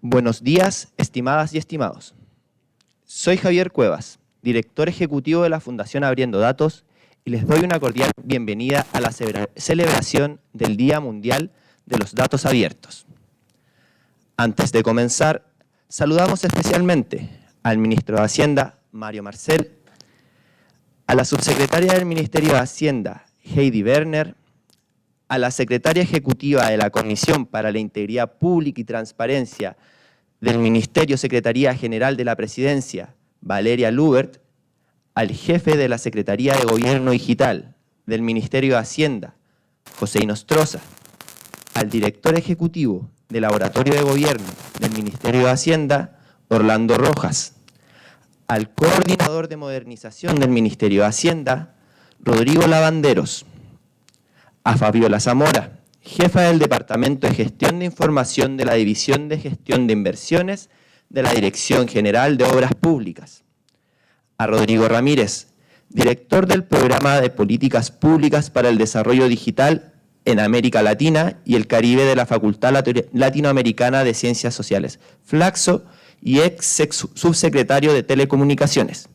Buenos días, estimadas y estimados. Soy Javier Cuevas, director ejecutivo de la Fundación Abriendo Datos, y les doy una cordial bienvenida a la celebración del Día Mundial de los Datos Abiertos. Antes de comenzar, saludamos especialmente al ministro de Hacienda, Mario Marcel, a la subsecretaria del Ministerio de Hacienda, Heidi Werner, a la secretaria ejecutiva de la Comisión para la Integridad Pública y Transparencia del Ministerio Secretaría General de la Presidencia, Valeria Lubert, al jefe de la Secretaría de Gobierno Digital del Ministerio de Hacienda, José Inostroza, al director ejecutivo del Laboratorio de Gobierno del Ministerio de Hacienda, Orlando Rojas, al coordinador de modernización del Ministerio de Hacienda, Rodrigo Lavanderos, a Fabiola Zamora, jefa del Departamento de Gestión de Información de la División de Gestión de Inversiones de la Dirección General de Obras Públicas, a Rodrigo Ramírez, director del Programa de Políticas Públicas para el Desarrollo Digital en América Latina y el Caribe de la Facultad Latinoamericana de Ciencias Sociales, Flaxo, y ex subsecretario de Telecomunicaciones.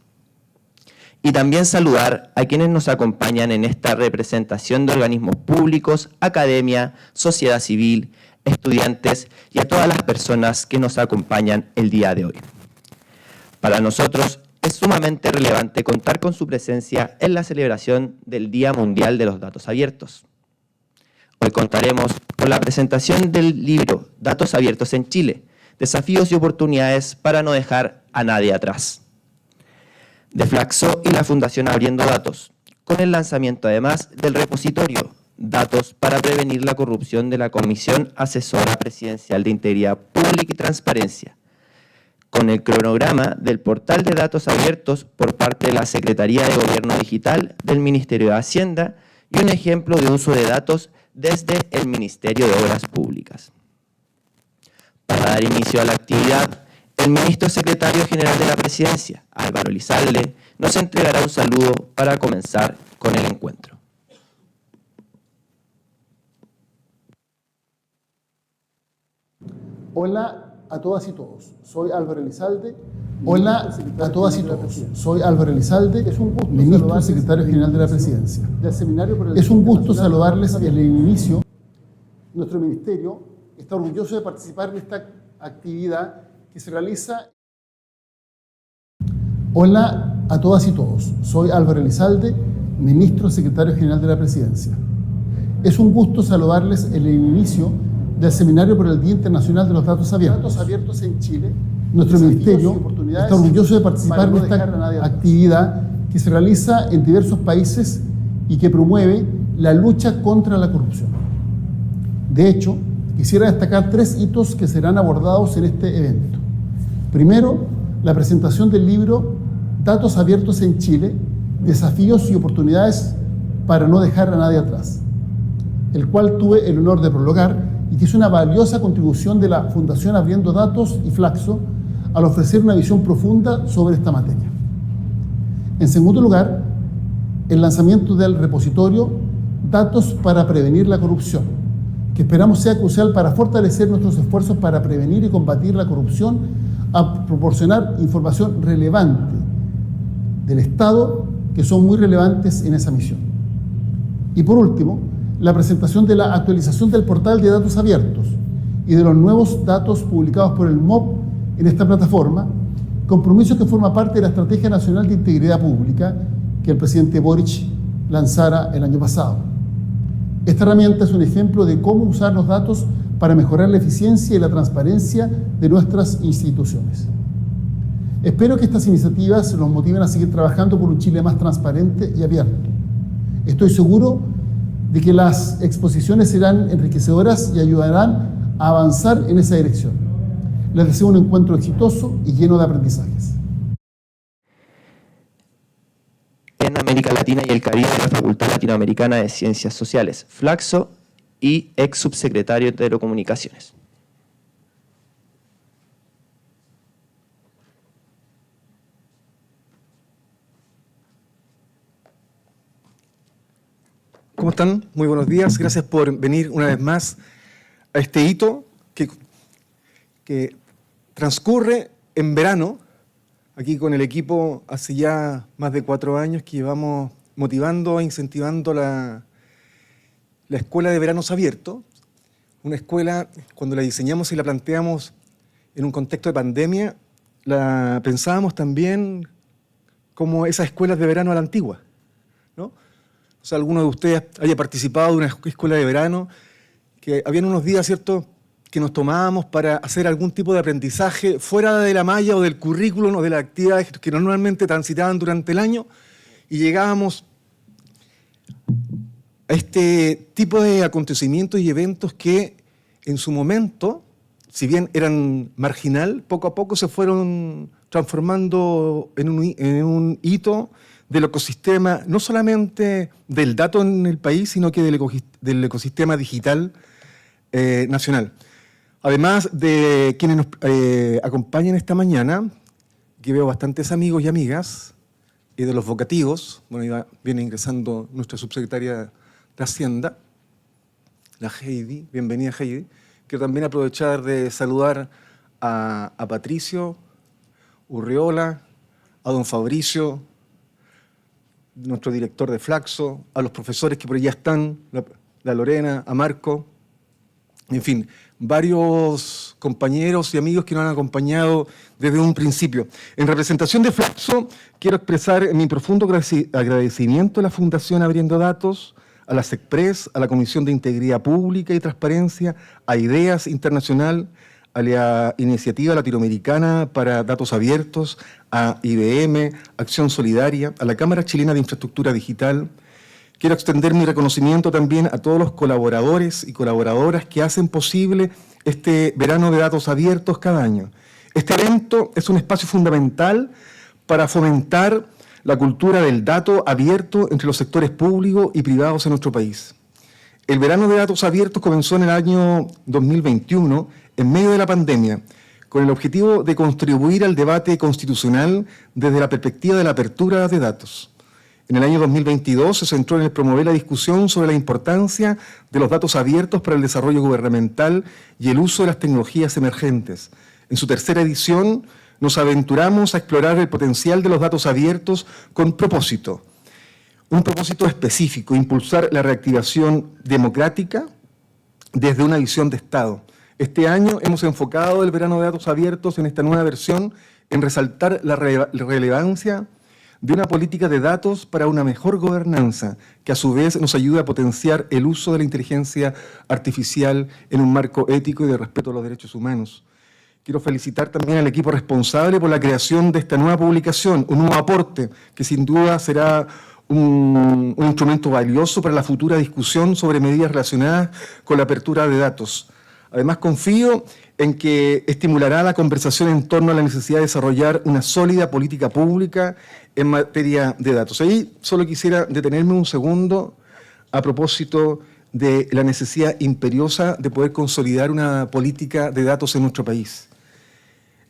Y también saludar a quienes nos acompañan en esta representación de organismos públicos, academia, sociedad civil, estudiantes y a todas las personas que nos acompañan el día de hoy. Para nosotros es sumamente relevante contar con su presencia en la celebración del Día Mundial de los Datos Abiertos. Hoy contaremos con la presentación del libro Datos Abiertos en Chile, desafíos y oportunidades para no dejar a nadie atrás, de Flaxo y la Fundación Abriendo Datos, con el lanzamiento además del repositorio Datos para prevenir la corrupción de la Comisión Asesora Presidencial de Integridad Pública y Transparencia, con el cronograma del portal de datos abiertos por parte de la Secretaría de Gobierno Digital del Ministerio de Hacienda y un ejemplo de uso de datos desde el Ministerio de Obras Públicas. Para dar inicio a la actividad, el ministro secretario general de la Presidencia, Álvaro Elizalde, nos entregará un saludo para comenzar con el encuentro. Hola a todas y todos, soy Álvaro Elizalde. Hola a todas y todos, soy Álvaro Elizalde, ministro secretario general de la Presidencia. Es un gusto saludarles en el inicio. Nuestro ministerio está orgulloso de participar en esta actividad que se realiza. Hola a todas y todos, soy Álvaro Elizalde, ministro secretario general de la Presidencia. Es un gusto saludarles en el inicio del Seminario por el Día Internacional de los Datos Abiertos. Datos Abiertos en Chile. Nuestro ministerio está orgulloso de participar en esta actividad que se realiza en diversos países y que promueve la lucha contra la corrupción. De hecho, quisiera destacar 3 hitos que serán abordados en este evento. Primero, la presentación del libro Datos Abiertos en Chile, desafíos y oportunidades para no dejar a nadie atrás, el cual tuve el honor de prologar y que es una valiosa contribución de la Fundación Abriendo Datos y Flaxo al ofrecer una visión profunda sobre esta materia. En segundo lugar, el lanzamiento del repositorio Datos para prevenir la corrupción, que esperamos sea crucial para fortalecer nuestros esfuerzos para prevenir y combatir la corrupción, a proporcionar información relevante del Estado, que son muy relevantes en esa misión. Y por último, la presentación de la actualización del portal de datos abiertos y de los nuevos datos publicados por el MOP en esta plataforma, compromiso que forma parte de la Estrategia Nacional de Integridad Pública que el presidente Boric lanzara el año pasado. Esta herramienta es un ejemplo de cómo usar los datos para mejorar la eficiencia y la transparencia de nuestras instituciones. Espero que estas iniciativas nos motiven a seguir trabajando por un Chile más transparente y abierto. Estoy seguro de que las exposiciones serán enriquecedoras y ayudarán a avanzar en esa dirección. Les deseo un encuentro exitoso y lleno de aprendizajes. En América Latina y el Caribe de la Facultad Latinoamericana de Ciencias Sociales, Flaxo, y ex subsecretario de Telecomunicaciones. ¿Cómo están? Muy buenos días. Gracias por venir una vez más a este hito que transcurre en verano, aquí con el equipo hace ya más de 4 años que llevamos motivando e incentivando la Escuela de Veranos Abiertos. Una escuela, cuando la diseñamos y la planteamos en un contexto de pandemia, la pensábamos también como esas escuelas de verano a la antigua, ¿no? O sea, alguno de ustedes haya participado de una escuela de verano, que habían unos días, ¿cierto?, que nos tomábamos para hacer algún tipo de aprendizaje fuera de la malla o del currículum o de las actividades que normalmente transitaban durante el año, y llegábamos a este tipo de acontecimientos y eventos que en su momento, si bien eran marginal, poco a poco se fueron transformando en un hito del ecosistema, no solamente del dato en el país, sino que del ecosistema digital nacional. Además de quienes nos acompañan esta mañana, que veo bastantes amigos y amigas, y de los vocativos, bueno, viene ingresando nuestra subsecretaria de Hacienda, la Heidi, bienvenida Heidi. Quiero también aprovechar de saludar a Patricio Urriola, a don Fabricio, nuestro director de Flaxo, a los profesores que por allá están, la Lorena, a Marco, en fin, varios compañeros y amigos que nos han acompañado desde un principio. En representación de Flaxo, quiero expresar mi profundo agradecimiento a la Fundación Abriendo Datos, a la SECPRES, a la Comisión de Integridad Pública y Transparencia, a IDEAS Internacional, a la Iniciativa Latinoamericana para Datos Abiertos, a IBM, Acción Solidaria, a la Cámara Chilena de Infraestructura Digital. Quiero extender mi reconocimiento también a todos los colaboradores y colaboradoras que hacen posible este verano de datos abiertos cada año. Este evento es un espacio fundamental para fomentar la cultura del dato abierto entre los sectores públicos y privados en nuestro país. El verano de datos abiertos comenzó en el año 2021, en medio de la pandemia, con el objetivo de contribuir al debate constitucional desde la perspectiva de la apertura de datos. En el año 2022 se centró en el promover la discusión sobre la importancia de los datos abiertos para el desarrollo gubernamental y el uso de las tecnologías emergentes. En su tercera edición nos aventuramos a explorar el potencial de los datos abiertos con un propósito específico, impulsar la reactivación democrática desde una visión de Estado. Este año hemos enfocado el verano de datos abiertos en esta nueva versión en resaltar la relevancia de una política de datos para una mejor gobernanza, que a su vez nos ayude a potenciar el uso de la inteligencia artificial en un marco ético y de respeto a los derechos humanos. Quiero felicitar también al equipo responsable por la creación de esta nueva publicación, un nuevo aporte que sin duda será un instrumento valioso para la futura discusión sobre medidas relacionadas con la apertura de datos. Además, confío en que estimulará la conversación en torno a la necesidad de desarrollar una sólida política pública en materia de datos. Ahí solo quisiera detenerme un segundo a propósito de la necesidad imperiosa de poder consolidar una política de datos en nuestro país.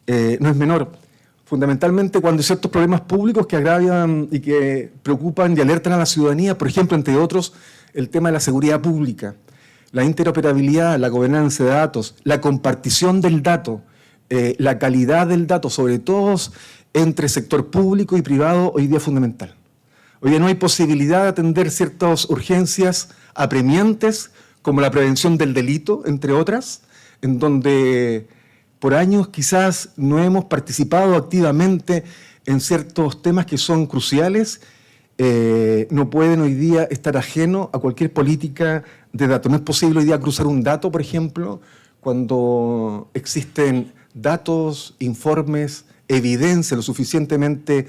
No es menor, fundamentalmente cuando hay ciertos problemas públicos que agravian y que preocupan y alertan a la ciudadanía, por ejemplo, entre otros, el tema de la seguridad pública, la interoperabilidad, la gobernanza de datos, la compartición del dato, la calidad del dato, sobre todo entre sector público y privado, hoy día es fundamental. Hoy día no hay posibilidad de atender ciertas urgencias apremiantes, como la prevención del delito, entre otras, en donde por años quizás no hemos participado activamente en ciertos temas que son cruciales, no pueden hoy día estar ajenos a cualquier política de datos. No es posible hoy día cruzar un dato, por ejemplo, cuando existen datos, informes, evidencia lo suficientemente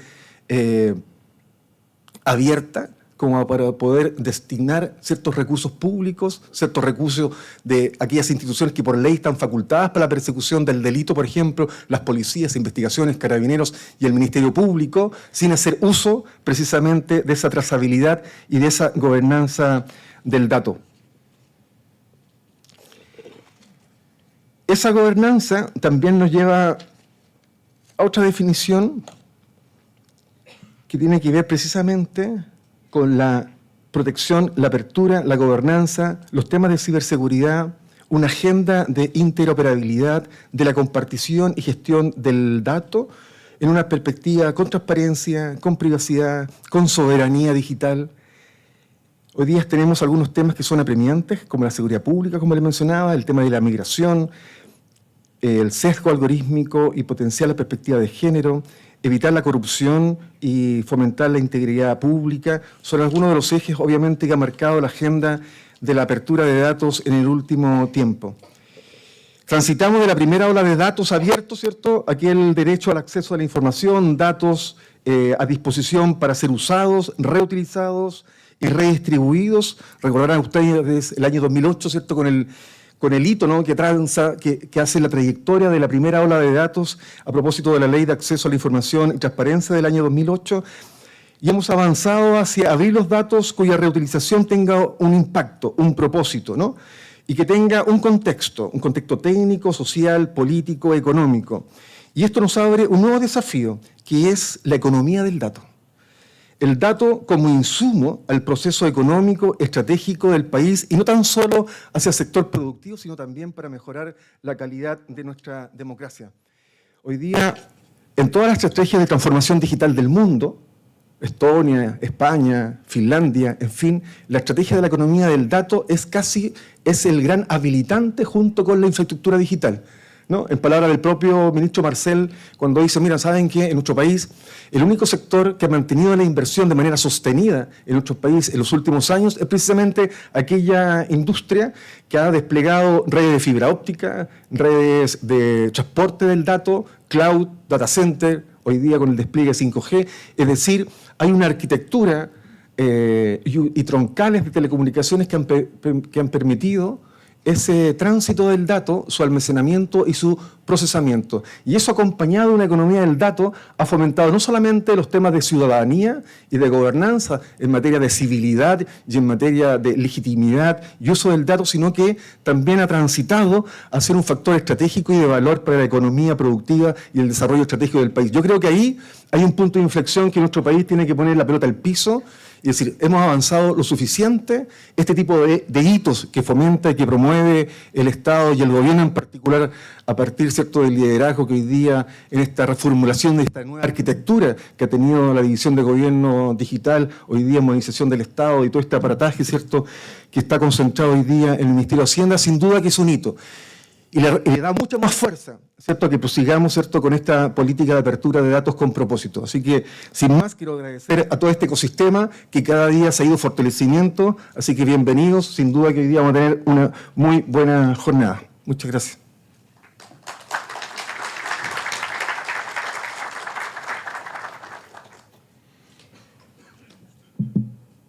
abierta como para poder destinar ciertos recursos públicos, ciertos recursos de aquellas instituciones que por ley están facultadas para la persecución del delito, por ejemplo, las policías, investigaciones, carabineros y el Ministerio Público, sin hacer uso precisamente de esa trazabilidad y de esa gobernanza del dato. Esa gobernanza también nos lleva a otra definición que tiene que ver precisamente con la protección, la apertura, la gobernanza, los temas de ciberseguridad, una agenda de interoperabilidad, de la compartición y gestión del dato en una perspectiva con transparencia, con privacidad, con soberanía digital. Hoy día tenemos algunos temas que son apremiantes, como la seguridad pública, como les mencionaba, el tema de la migración, el sesgo algorítmico y potenciar la perspectiva de género, evitar la corrupción y fomentar la integridad pública, son algunos de los ejes, obviamente, que ha marcado la agenda de la apertura de datos en el último tiempo. Transitamos de la primera ola de datos abiertos, ¿cierto?, aquel derecho al acceso a la información, datos a disposición para ser usados, reutilizados y redistribuidos. Recordarán ustedes el año 2008, ¿cierto?, con el hito, ¿no?, que hace la trayectoria de la primera ola de datos a propósito de la Ley de Acceso a la Información y Transparencia del año 2008, y hemos avanzado hacia abrir los datos cuya reutilización tenga un impacto, un propósito, ¿no?, y que tenga un contexto técnico, social, político, económico. Y esto nos abre un nuevo desafío, que es la economía del dato. El dato como insumo al proceso económico, estratégico del país, y no tan solo hacia el sector productivo, sino también para mejorar la calidad de nuestra democracia. Hoy día, en todas las estrategias de transformación digital del mundo, Estonia, España, Finlandia, en fin, la estrategia de la economía del dato es el gran habilitante junto con la infraestructura digital, ¿no? En palabras del propio ministro Marcel, cuando dice, mira, ¿saben qué? En nuestro país, el único sector que ha mantenido la inversión de manera sostenida en nuestro país en los últimos años es precisamente aquella industria que ha desplegado redes de fibra óptica, redes de transporte del dato, cloud, data center, hoy día con el despliegue 5G, es decir, hay una arquitectura y troncales de telecomunicaciones que han permitido ese tránsito del dato, su almacenamiento y su procesamiento. Y eso, acompañado de una economía del dato, ha fomentado no solamente los temas de ciudadanía y de gobernanza en materia de civilidad y en materia de legitimidad y uso del dato, sino que también ha transitado a ser un factor estratégico y de valor para la economía productiva y el desarrollo estratégico del país. Yo creo que ahí hay un punto de inflexión que nuestro país tiene que poner la pelota al piso y decir, hemos avanzado lo suficiente. Este tipo de hitos que fomenta y que promueve el Estado y el gobierno en particular, a partir, ¿cierto?, del liderazgo que hoy día en esta reformulación de esta nueva arquitectura que ha tenido la división de gobierno digital, hoy día modernización del Estado y todo este aparataje, ¿cierto?, que está concentrado hoy día en el Ministerio de Hacienda, sin duda que es un hito. Y le da mucha más fuerza, ¿cierto?, que prosigamos, ¿cierto?, con esta política de apertura de datos con propósito. Así que, sin más, quiero agradecer a todo este ecosistema que cada día se ha ido fortaleciendo. Así que bienvenidos, sin duda que hoy día vamos a tener una muy buena jornada. Muchas gracias.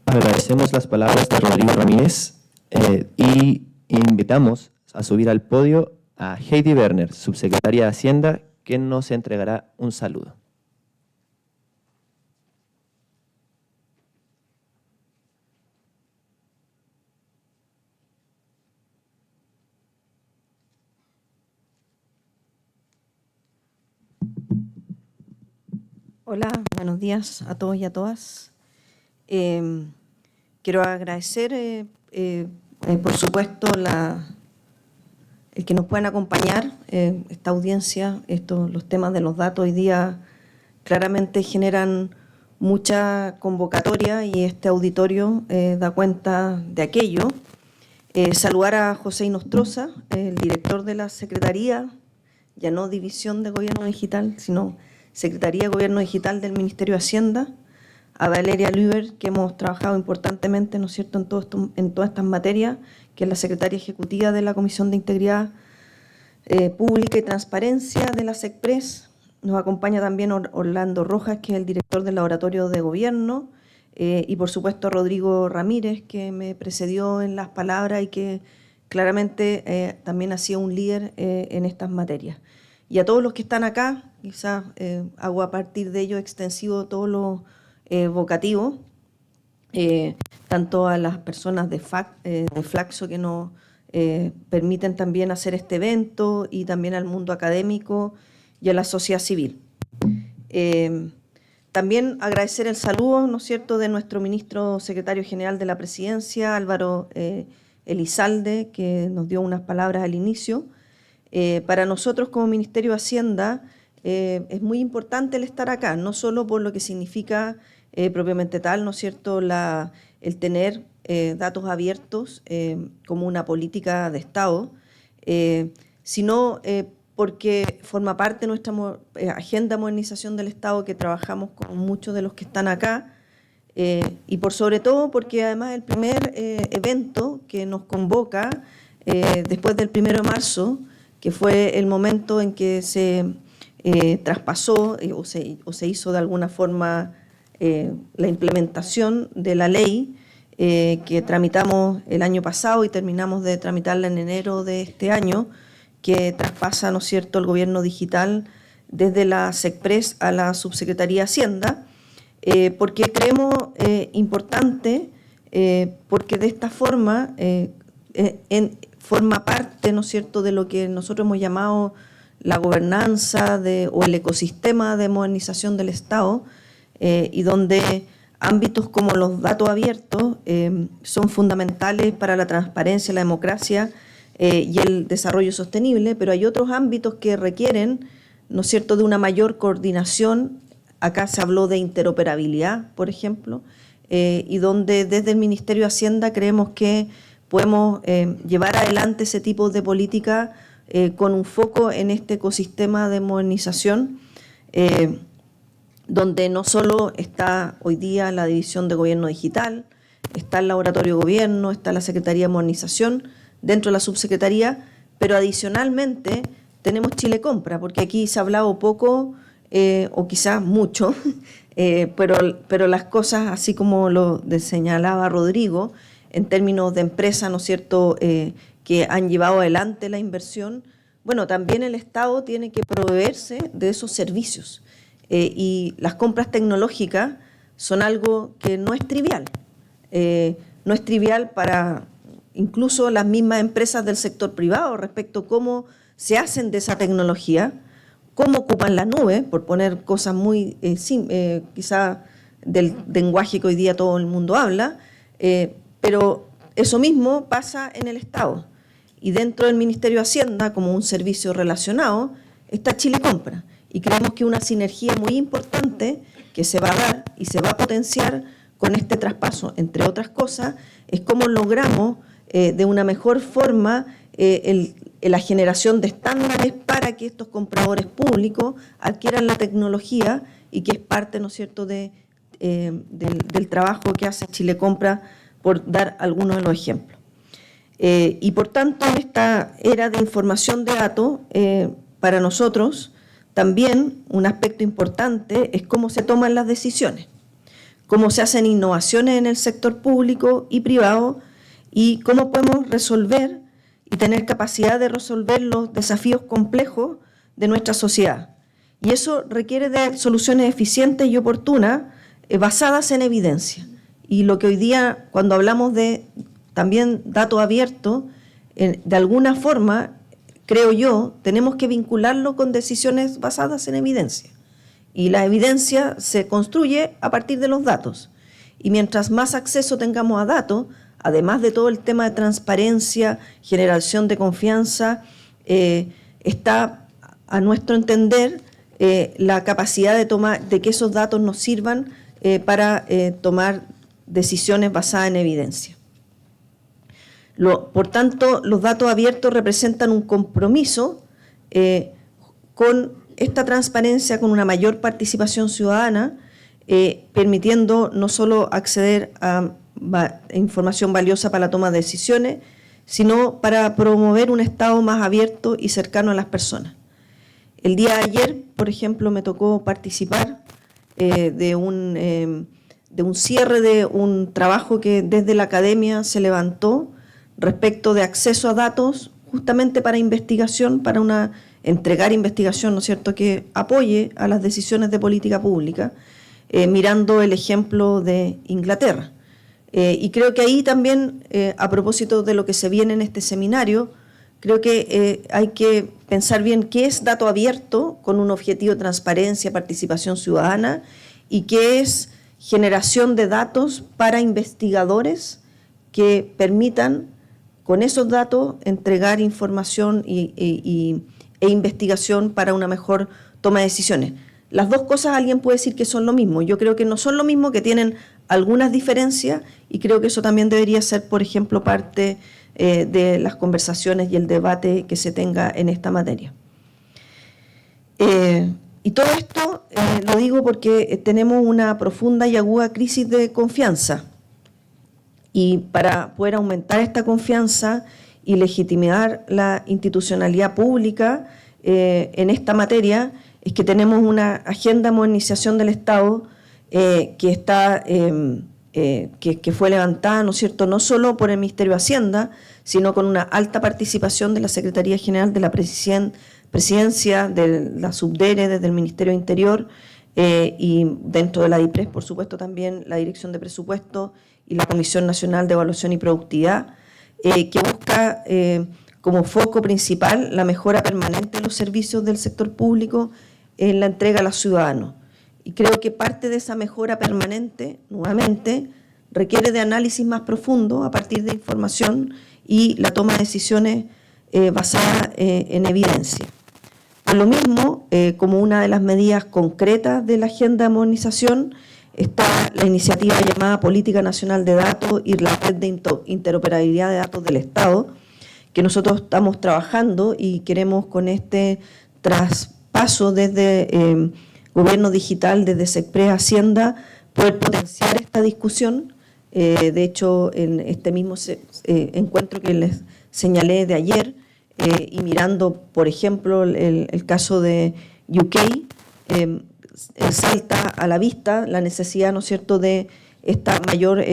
Agradecemos las palabras de Rodrigo Ramírez y invitamos a subir al podio a Heidi Werner, subsecretaria de Hacienda, quien nos entregará un saludo. Hola, buenos días a todos y a todas. Quiero agradecer, por supuesto, el que nos puedan acompañar, esta audiencia. Los temas de los datos hoy día claramente generan mucha convocatoria y este auditorio da cuenta de aquello. Saludar a José Inostroza, el director de la Secretaría, ya no División de Gobierno Digital, sino Secretaría de Gobierno Digital del Ministerio de Hacienda, a Valeria Lüber, que hemos trabajado importantemente, ¿no es cierto?, en todas estas materias, que es la secretaria ejecutiva de la Comisión de Integridad Pública y Transparencia de la SECPRES. Nos acompaña también Orlando Rojas, que es el director del Laboratorio de Gobierno, y por supuesto Rodrigo Ramírez, que me precedió en las palabras y que claramente también ha sido un líder en estas materias. Y a todos los que están acá, quizás hago a partir de ello extensivo todo lo vocativo, tanto a las personas de Flaxo que nos permiten también hacer este evento, y también al mundo académico y a la sociedad civil. También agradecer el saludo, ¿no es cierto?, de nuestro ministro secretario general de la Presidencia, Álvaro Elizalde, que nos dio unas palabras al inicio. Para nosotros como Ministerio de Hacienda es muy importante el estar acá, no solo por lo que significa propiamente tal, ¿no es cierto?, el tener datos abiertos como una política de Estado, sino porque forma parte de nuestra agenda de modernización del Estado, que trabajamos con muchos de los que están acá, y por sobre todo porque además el primer evento que nos convoca después del 1 de marzo, que fue el momento en que se traspasó o se hizo de alguna forma la implementación de la ley que tramitamos el año pasado y terminamos de tramitarla en enero de este año, que traspasa, ¿no es cierto?, el gobierno digital desde la SECPRES a la Subsecretaría de Hacienda, porque creemos importante, porque de esta forma forma parte, ¿no es cierto?, de lo que nosotros hemos llamado la gobernanza o el ecosistema de modernización del Estado, y donde ámbitos como los datos abiertos son fundamentales para la transparencia, la democracia y el desarrollo sostenible, pero hay otros ámbitos que requieren, ¿no es cierto?, de una mayor coordinación. Acá se habló de interoperabilidad, por ejemplo, y donde desde el Ministerio de Hacienda creemos que podemos llevar adelante ese tipo de política con un foco en este ecosistema de modernización, donde no solo está hoy día la División de Gobierno Digital, está el Laboratorio de Gobierno, está la Secretaría de Modernización dentro de la Subsecretaría, pero adicionalmente tenemos Chile Compra, porque aquí se ha hablado poco o quizás mucho, pero las cosas, así como lo señalaba Rodrigo, en términos de empresas, ¿no es cierto?, que han llevado adelante la inversión, bueno, también el Estado tiene que proveerse de esos servicios. Y las compras tecnológicas son algo que no es trivial. No es trivial para incluso las mismas empresas del sector privado respecto a cómo se hacen de esa tecnología, cómo ocupan la nube, por poner cosas muy, quizá del lenguaje que hoy día todo el mundo habla, pero eso mismo pasa en el Estado. Y dentro del Ministerio de Hacienda, como un servicio relacionado, está Chile Compra. Y creemos que una sinergia muy importante que se va a dar y se va a potenciar con este traspaso, entre otras cosas, es cómo logramos de una mejor forma la generación de estándares para que estos compradores públicos adquieran la tecnología, y que es parte, ¿no es cierto?, del trabajo que hace Chile Compra, por dar algunos de los ejemplos. Y por tanto, esta era de información de datos, para nosotros también un aspecto importante es cómo se toman las decisiones, cómo se hacen innovaciones en el sector público y privado, y cómo podemos resolver y tener capacidad de resolver los desafíos complejos de nuestra sociedad. Y eso requiere de soluciones eficientes y oportunas, basadas en evidencia. Y lo que hoy día, cuando hablamos de también datos abiertos, de alguna forma, creo yo, tenemos que vincularlo con decisiones basadas en evidencia. Y la evidencia se construye a partir de los datos. Y mientras más acceso tengamos a datos, además de todo el tema de transparencia, generación de confianza, está, a nuestro entender, la capacidad de que esos datos nos sirvan para tomar decisiones basadas en evidencia. Por tanto, los datos abiertos representan un compromiso con esta transparencia, con una mayor participación ciudadana, permitiendo no solo acceder a información valiosa para la toma de decisiones, sino para promover un Estado más abierto y cercano a las personas. El día de ayer, por ejemplo, me tocó participar de un cierre de un trabajo que desde la academia se levantó respecto de acceso a datos, justamente para investigación, para entregar investigación, ¿no es cierto?, que apoye a las decisiones de política pública, mirando el ejemplo de Inglaterra. Y creo que ahí también, a propósito de lo que se viene en este seminario, creo que hay que pensar bien qué es dato abierto con un objetivo de transparencia, participación ciudadana, y qué es generación de datos para investigadores que permitan con esos datos entregar información e investigación para una mejor toma de decisiones. Las dos cosas alguien puede decir que son lo mismo. Yo creo que no son lo mismo, que tienen algunas diferencias, y creo que eso también debería ser, por ejemplo, parte de las conversaciones y el debate que se tenga en esta materia. Y todo esto lo digo porque tenemos una profunda y aguda crisis de confianza. Y para poder aumentar esta confianza y legitimar la institucionalidad pública en esta materia, es que tenemos una agenda de modernización del Estado que fue levantada, ¿no es cierto?, no solo por el Ministerio de Hacienda, sino con una alta participación de la Secretaría General de la Presidencia, de la Subdere, desde el Ministerio de Interior, y dentro de la DIPRES, por supuesto, también la Dirección de Presupuesto y la Comisión Nacional de Evaluación y Productividad, que busca como foco principal la mejora permanente de los servicios del sector público en la entrega a los ciudadanos. Y creo que parte de esa mejora permanente, nuevamente, requiere de análisis más profundo a partir de información y la toma de decisiones basada en evidencia. Por lo mismo, como una de las medidas concretas de la agenda de modernización, está la iniciativa llamada Política Nacional de Datos y la Red de Interoperabilidad de Datos del Estado, que nosotros estamos trabajando y queremos, con este traspaso desde Gobierno Digital, desde SECPRES Hacienda, poder potenciar esta discusión. De hecho, en este mismo encuentro que les señalé de ayer, y mirando, por ejemplo, el caso de UK, salta a la vista la necesidad, ¿no es cierto?, de esta mayor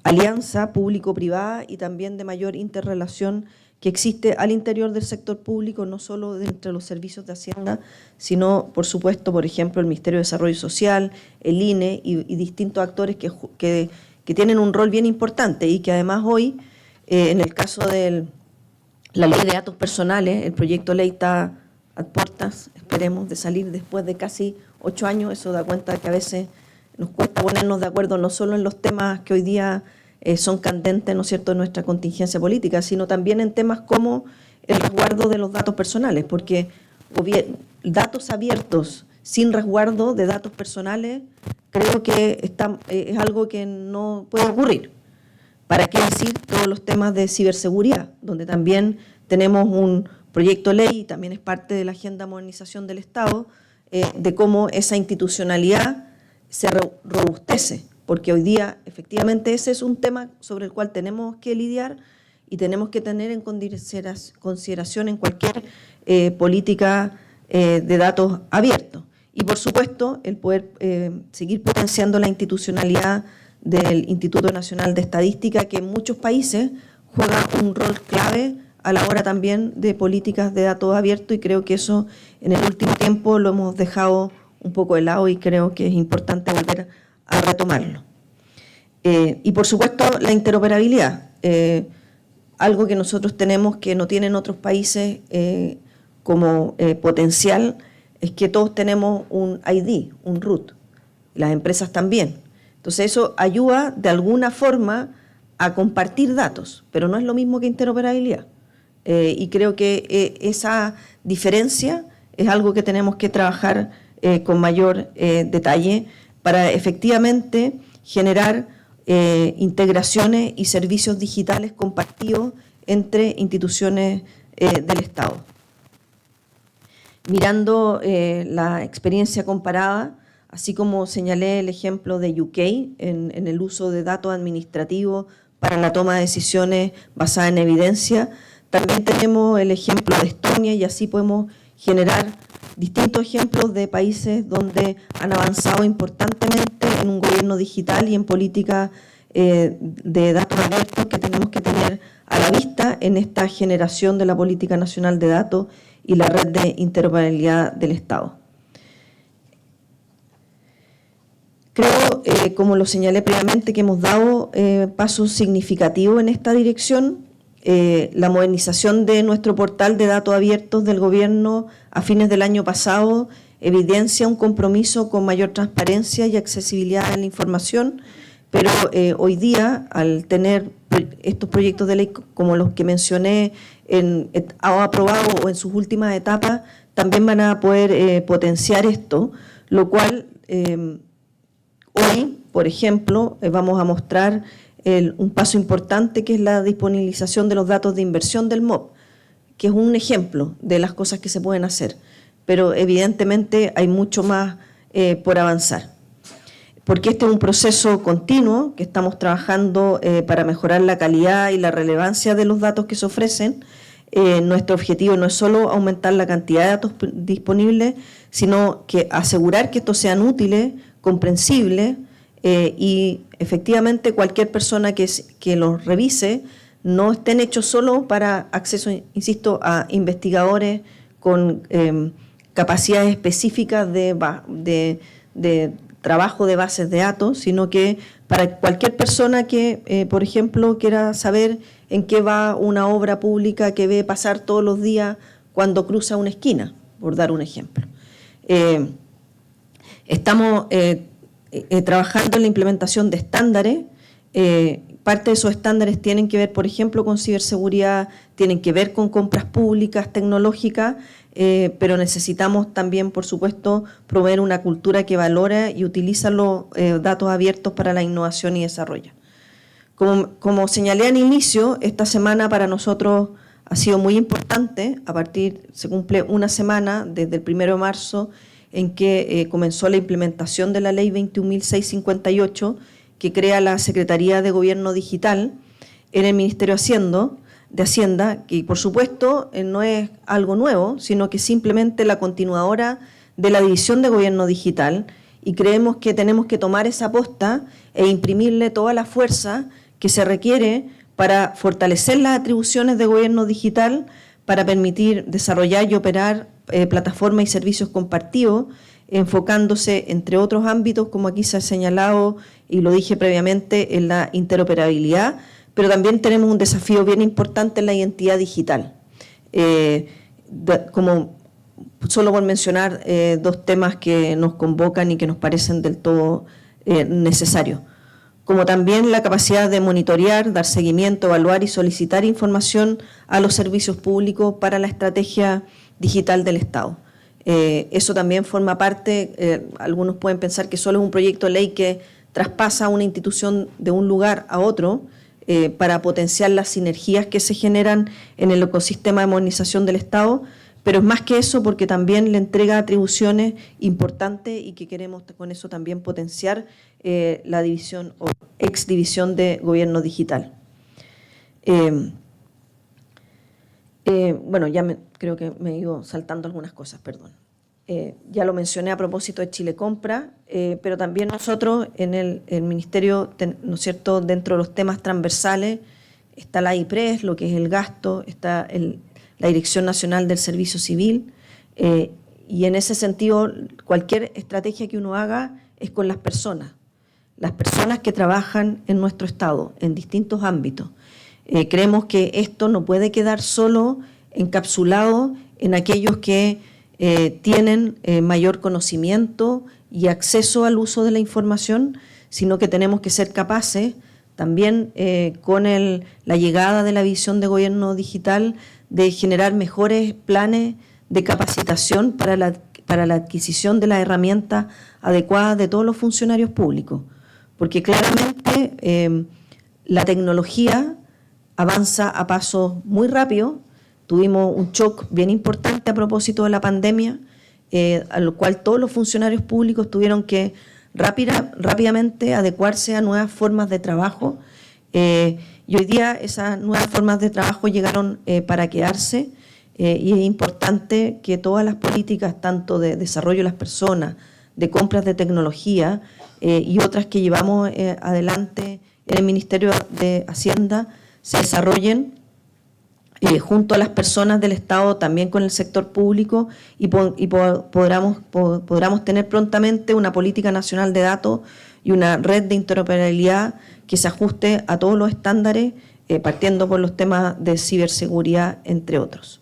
alianza público-privada y también de mayor interrelación que existe al interior del sector público, no solo entre los servicios de Hacienda, sino, por supuesto, por ejemplo, el Ministerio de Desarrollo Social, el INE y distintos actores que tienen un rol bien importante, y que además hoy, en el caso de la Ley de Datos Personales, el proyecto de ley está a puertas, esperemos, de salir después de casi 8 años. Eso da cuenta de que a veces nos cuesta ponernos de acuerdo no solo en los temas que hoy día son candentes, ¿no es cierto?, en nuestra contingencia política, sino también en temas como el resguardo de los datos personales, porque datos abiertos sin resguardo de datos personales creo que es algo que no puede ocurrir. ¿Para qué decir todos los temas de ciberseguridad, donde también tenemos un proyecto de ley y también es parte de la agenda de modernización del Estado, de cómo esa institucionalidad se robustece? Porque hoy día, efectivamente, ese es un tema sobre el cual tenemos que lidiar y tenemos que tener en consideración en cualquier política de datos abiertos. Y, por supuesto, el poder seguir potenciando la institucionalidad del Instituto Nacional de Estadística, que en muchos países juega un rol clave a la hora también de políticas de datos abiertos, y creo que eso en el último tiempo lo hemos dejado un poco de lado y creo que es importante volver a retomarlo. Y por supuesto la interoperabilidad, algo que nosotros tenemos que no tienen otros países como potencial, es que todos tenemos un ID, un root, las empresas también. Entonces eso ayuda de alguna forma a compartir datos, pero no es lo mismo que interoperabilidad. Y creo que esa diferencia es algo que tenemos que trabajar con mayor detalle para efectivamente generar integraciones y servicios digitales compartidos entre instituciones del Estado. Mirando la experiencia comparada, así como señalé el ejemplo de UK en el uso de datos administrativos para la toma de decisiones basada en evidencia, también tenemos el ejemplo de Estonia, y así podemos generar distintos ejemplos de países donde han avanzado importantemente en un gobierno digital y en políticas de datos abiertos que tenemos que tener a la vista en esta generación de la Política Nacional de Datos y la Red de Interoperabilidad del Estado. Creo, como lo señalé previamente, que hemos dado pasos significativos en esta dirección. La modernización de nuestro portal de datos abiertos del Gobierno a fines del año pasado evidencia un compromiso con mayor transparencia y accesibilidad a la información, pero hoy día, al tener estos proyectos de ley, como los que mencioné, ha aprobado o en sus últimas etapas, también van a poder potenciar esto, lo cual hoy, por ejemplo, vamos a mostrar un paso importante, que es la disponibilización de los datos de inversión del MOP, que es un ejemplo de las cosas que se pueden hacer, pero evidentemente hay mucho más por avanzar. Porque este es un proceso continuo que estamos trabajando para mejorar la calidad y la relevancia de los datos que se ofrecen. Nuestro objetivo no es solo aumentar la cantidad de datos disponibles, sino que asegurar que estos sean útiles, comprensibles, y efectivamente cualquier persona que los revise no estén hechos solo para acceso, insisto, a investigadores con capacidades específicas de trabajo de bases de datos, sino que para cualquier persona que, por ejemplo, quiera saber en qué va una obra pública que ve pasar todos los días cuando cruza una esquina, por dar un ejemplo. Estamos trabajando en la implementación de estándares. Parte de esos estándares tienen que ver, por ejemplo, con ciberseguridad, tienen que ver con compras públicas, tecnológicas, pero necesitamos también, por supuesto, promover una cultura que valora y utiliza los datos abiertos para la innovación y desarrollo. Como señalé al inicio, esta semana para nosotros ha sido muy importante. Se cumple una semana desde el 1 de marzo en que comenzó la implementación de la Ley 21.658, que crea la Secretaría de Gobierno Digital en el Ministerio de Hacienda, que por supuesto no es algo nuevo, sino que simplemente la continuadora de la División de Gobierno Digital, y creemos que tenemos que tomar esa posta e imprimirle toda la fuerza que se requiere para fortalecer las atribuciones de gobierno digital, para permitir desarrollar y operar plataformas y servicios compartidos, enfocándose, entre otros ámbitos, como aquí se ha señalado y lo dije previamente, en la interoperabilidad, pero también tenemos un desafío bien importante en la identidad digital. Como solo por mencionar dos temas que nos convocan y que nos parecen del todo necesarios, como también la capacidad de monitorear, dar seguimiento, evaluar y solicitar información a los servicios públicos para la estrategia digital del Estado. Eso también forma parte, algunos pueden pensar que solo es un proyecto de ley que traspasa una institución de un lugar a otro para potenciar las sinergias que se generan en el ecosistema de modernización del Estado, pero es más que eso, porque también le entrega atribuciones importantes y que queremos con eso también potenciar la división o exdivisión de gobierno digital. Bueno, creo que me he ido saltando algunas cosas, perdón. Ya lo mencioné a propósito de Chile Compra, pero también nosotros en el Ministerio, ¿no es cierto?, dentro de los temas transversales está la IPRES, lo que es el gasto, está la Dirección Nacional del Servicio Civil, y en ese sentido cualquier estrategia que uno haga es con las personas que trabajan en nuestro Estado, en distintos ámbitos. Creemos que esto no puede quedar solo encapsulado en aquellos que tienen mayor conocimiento y acceso al uso de la información, sino que tenemos que ser capaces también con la llegada de la visión de gobierno digital de generar mejores planes de capacitación para la adquisición de las herramientas adecuadas de todos los funcionarios públicos, porque claramente la tecnología avanza a pasos muy rápidos. Tuvimos un shock bien importante a propósito de la pandemia, a lo cual todos los funcionarios públicos tuvieron que rápidamente adecuarse a nuevas formas de trabajo, y hoy día esas nuevas formas de trabajo llegaron para quedarse, y es importante que todas las políticas, tanto de desarrollo de las personas, de compras de tecnología y otras que llevamos adelante en el Ministerio de Hacienda, se desarrollen junto a las personas del Estado, también con el sector público, y podamos tener prontamente una política nacional de datos y una red de interoperabilidad que se ajuste a todos los estándares, partiendo por los temas de ciberseguridad, entre otros.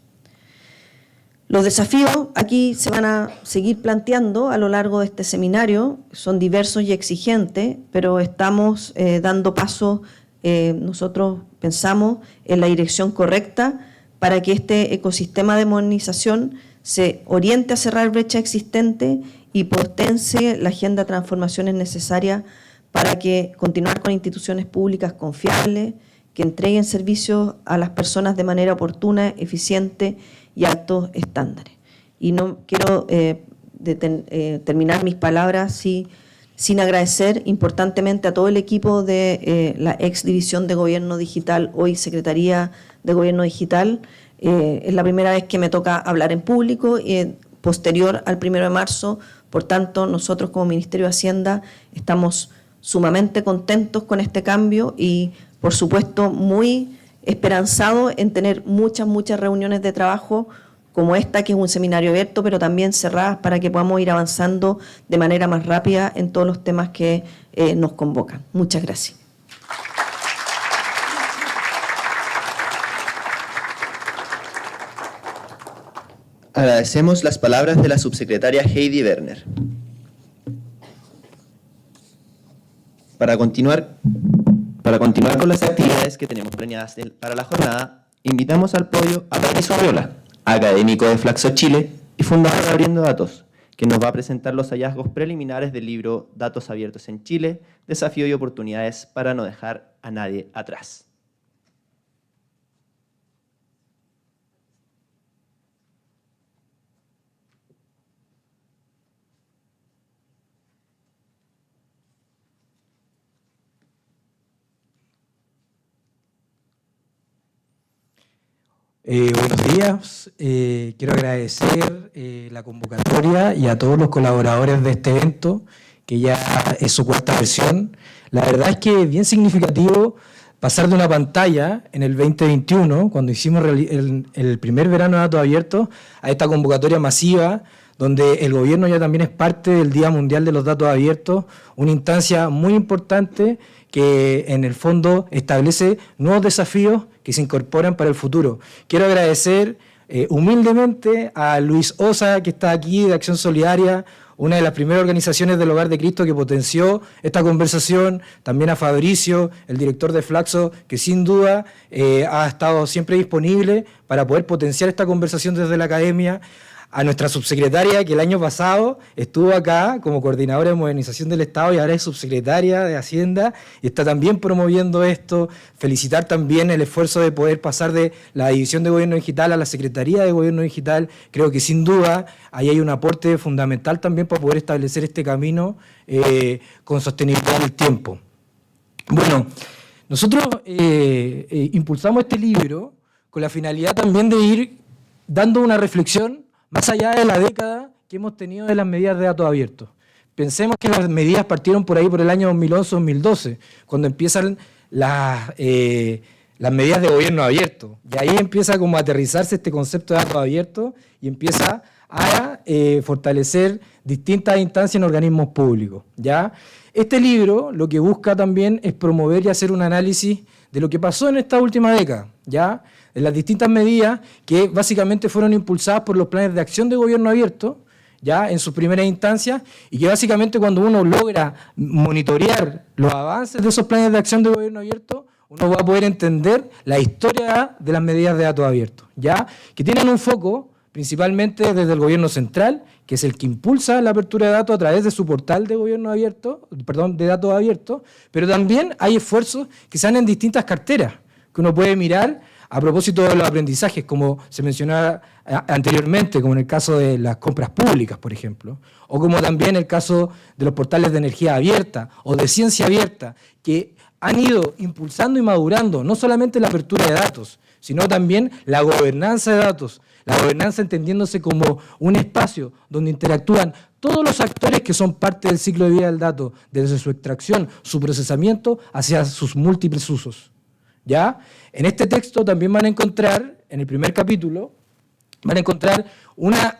Los desafíos aquí se van a seguir planteando a lo largo de este seminario, son diversos y exigentes, pero estamos dando pasos nosotros pensamos en la dirección correcta para que este ecosistema de modernización se oriente a cerrar brecha existente y potencie la agenda de transformaciones necesarias para que continuar con instituciones públicas confiables, que entreguen servicios a las personas de manera oportuna, eficiente y altos estándares. Y no quiero terminar mis palabras sin agradecer importantemente a todo el equipo de la ex División de Gobierno Digital, hoy Secretaría de Gobierno Digital. Es la primera vez que me toca hablar en público, posterior al 1 de marzo. Por tanto, nosotros como Ministerio de Hacienda estamos sumamente contentos con este cambio y, por supuesto, muy esperanzados en tener muchas reuniones de trabajo como esta, que es un seminario abierto, pero también cerradas, para que podamos ir avanzando de manera más rápida en todos los temas que nos convocan. Muchas gracias. Agradecemos las palabras de la subsecretaria Heidi Werner. Para continuar con las actividades que tenemos planeadas para la jornada, invitamos al podio a Patricio Arriola, académico de Flaxo Chile y fundador de Abriendo Datos, que nos va a presentar los hallazgos preliminares del libro Datos Abiertos en Chile, Desafío y Oportunidades para no dejar a nadie atrás. Buenos días, quiero agradecer la convocatoria y a todos los colaboradores de este evento, que ya es su cuarta versión. La verdad es que es bien significativo pasar de una pantalla en el 2021, cuando hicimos el primer verano de datos abiertos, a esta convocatoria masiva, donde el gobierno ya también es parte del Día Mundial de los Datos Abiertos, una instancia muy importante que en el fondo establece nuevos desafíos que se incorporan para el futuro. Quiero agradecer humildemente a Luis Osa, que está aquí, de Acción Solidaria, una de las primeras organizaciones del Hogar de Cristo que potenció esta conversación, también a Fabricio, el director de Flaxo, que sin duda ha estado siempre disponible para poder potenciar esta conversación desde la academia, a nuestra subsecretaria, que el año pasado estuvo acá como coordinadora de modernización del Estado y ahora es subsecretaria de Hacienda y está también promoviendo esto. Felicitar también el esfuerzo de poder pasar de la División de Gobierno Digital a la Secretaría de Gobierno Digital. Creo que sin duda ahí hay un aporte fundamental también para poder establecer este camino con sostenibilidad en el tiempo. Bueno, nosotros impulsamos este libro con la finalidad también de ir dando una reflexión más allá de la década que hemos tenido de las medidas de datos abiertos. Pensemos que las medidas partieron por ahí por el año 2011-2012, cuando empiezan las medidas de gobierno abierto. Y ahí empieza como a aterrizarse este concepto de datos abiertos y empieza a fortalecer distintas instancias en organismos públicos, ¿ya? Este libro lo que busca también es promover y hacer un análisis de lo que pasó en esta última década, ¿ya? De las distintas medidas que básicamente fueron impulsadas por los planes de acción de gobierno abierto, ya en sus primeras instancias, y que básicamente cuando uno logra monitorear los avances de esos planes de acción de gobierno abierto, uno va a poder entender la historia de las medidas de datos abiertos, ya que tienen un foco principalmente desde el gobierno central, que es el que impulsa la apertura de datos a través de su portal de gobierno abierto, de datos abiertos, pero también hay esfuerzos que se dan en distintas carteras, que uno puede mirar a propósito de los aprendizajes, como se mencionaba anteriormente, como en el caso de las compras públicas, por ejemplo, o como también el caso de los portales de energía abierta o de ciencia abierta, que han ido impulsando y madurando no solamente la apertura de datos, sino también la gobernanza de datos, la gobernanza entendiéndose como un espacio donde interactúan todos los actores que son parte del ciclo de vida del dato, desde su extracción, su procesamiento, hacia sus múltiples usos. ¿Ya? En este texto también van a encontrar, en el primer capítulo, van a encontrar una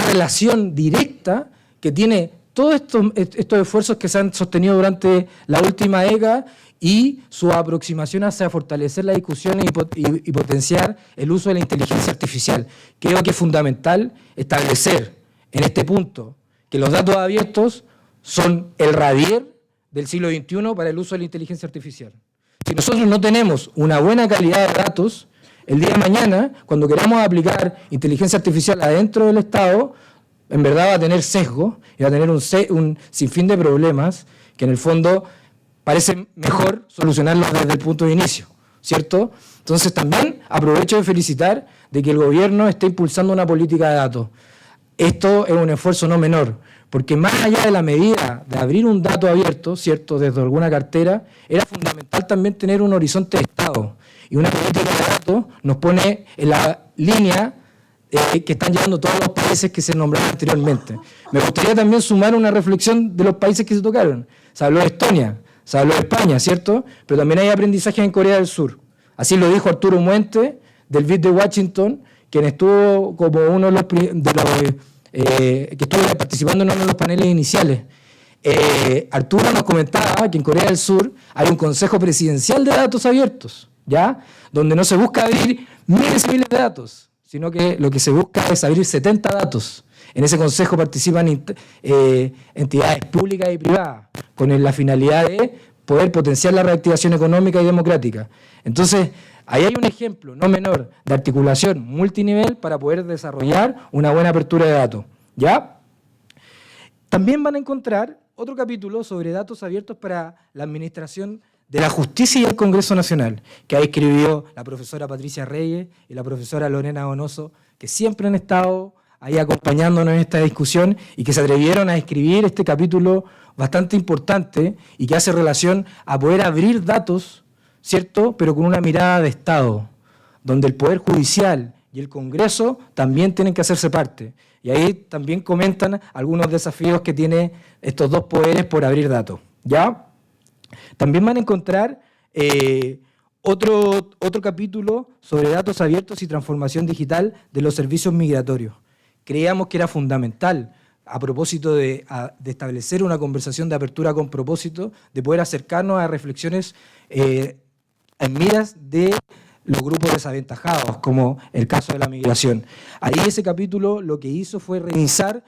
relación directa que tiene todos estos esfuerzos que se han sostenido durante la última década y su aproximación hacia fortalecer la discusión y potenciar el uso de la inteligencia artificial. Creo que es fundamental establecer en este punto que los datos abiertos son el radier del siglo XXI para el uso de la inteligencia artificial. Si nosotros no tenemos una buena calidad de datos, el día de mañana, cuando queramos aplicar inteligencia artificial adentro del Estado, en verdad va a tener sesgo y va a tener un sinfín de problemas que en el fondo parece mejor solucionarlos desde el punto de inicio, ¿cierto? Entonces también aprovecho de felicitar de que el gobierno esté impulsando una política de datos. Esto es un esfuerzo no menor, porque más allá de la medida de abrir un dato abierto, ¿cierto?, desde alguna cartera, era fundamental también tener un horizonte de Estado. Y una política de datos nos pone en la línea que están llevando todos los países que se nombraron anteriormente. Me gustaría también sumar una reflexión de los países que se tocaron. Se habló de Estonia, se habló de España, ¿cierto? Pero también hay aprendizaje en Corea del Sur. Así lo dijo Arturo Muente, del BID de Washington, quien estuvo como uno de los que estuvo participando en uno de los paneles iniciales. Arturo nos comentaba que en Corea del Sur hay un Consejo Presidencial de Datos Abiertos, ¿ya? Donde no se busca abrir miles y miles de datos, sino que lo que se busca es abrir 70 datos. En ese consejo participan entidades públicas y privadas, con la finalidad de poder potenciar la reactivación económica y democrática. Entonces, ahí hay un ejemplo no menor de articulación multinivel para poder desarrollar una buena apertura de datos, ¿ya? También van a encontrar otro capítulo sobre datos abiertos para la administración de la Justicia y el Congreso Nacional, que ahí escribió la profesora Patricia Reyes y la profesora Lorena Donoso, que siempre han estado ahí acompañándonos en esta discusión y que se atrevieron a escribir este capítulo bastante importante y que hace relación a poder abrir datos, ¿cierto?, pero con una mirada de Estado, donde el Poder Judicial y el Congreso también tienen que hacerse parte. Y ahí también comentan algunos desafíos que tienen estos dos poderes por abrir datos, ¿ya? También van a encontrar otro capítulo sobre datos abiertos y transformación digital de los servicios migratorios. Creíamos que era fundamental, a propósito de establecer una conversación de apertura con propósito, de poder acercarnos a reflexiones en miras de los grupos desaventajados, como el caso de la migración. Ahí ese capítulo lo que hizo fue revisar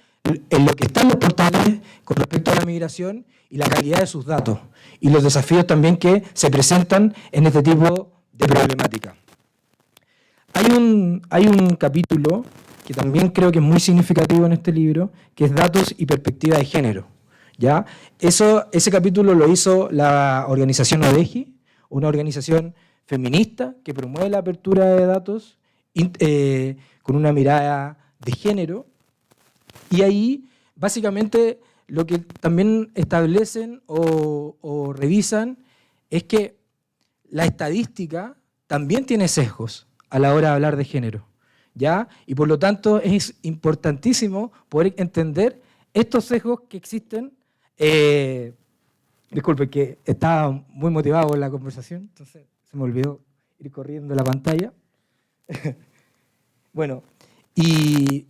en lo que están los portales con respecto a la migración y la calidad de sus datos, y los desafíos también que se presentan en este tipo de problemática. Hay un capítulo que también creo que es muy significativo en este libro, que es Datos y Perspectiva de Género, ¿ya? Ese capítulo lo hizo la organización ODEGI, una organización feminista que promueve la apertura de datos con una mirada de género, y ahí básicamente lo que también establecen o revisan es que la estadística también tiene sesgos a la hora de hablar de género, ¿ya? Y por lo tanto es importantísimo poder entender estos sesgos que existen. Disculpe, que estaba muy motivado con la conversación, entonces se me olvidó ir corriendo la pantalla. Bueno, y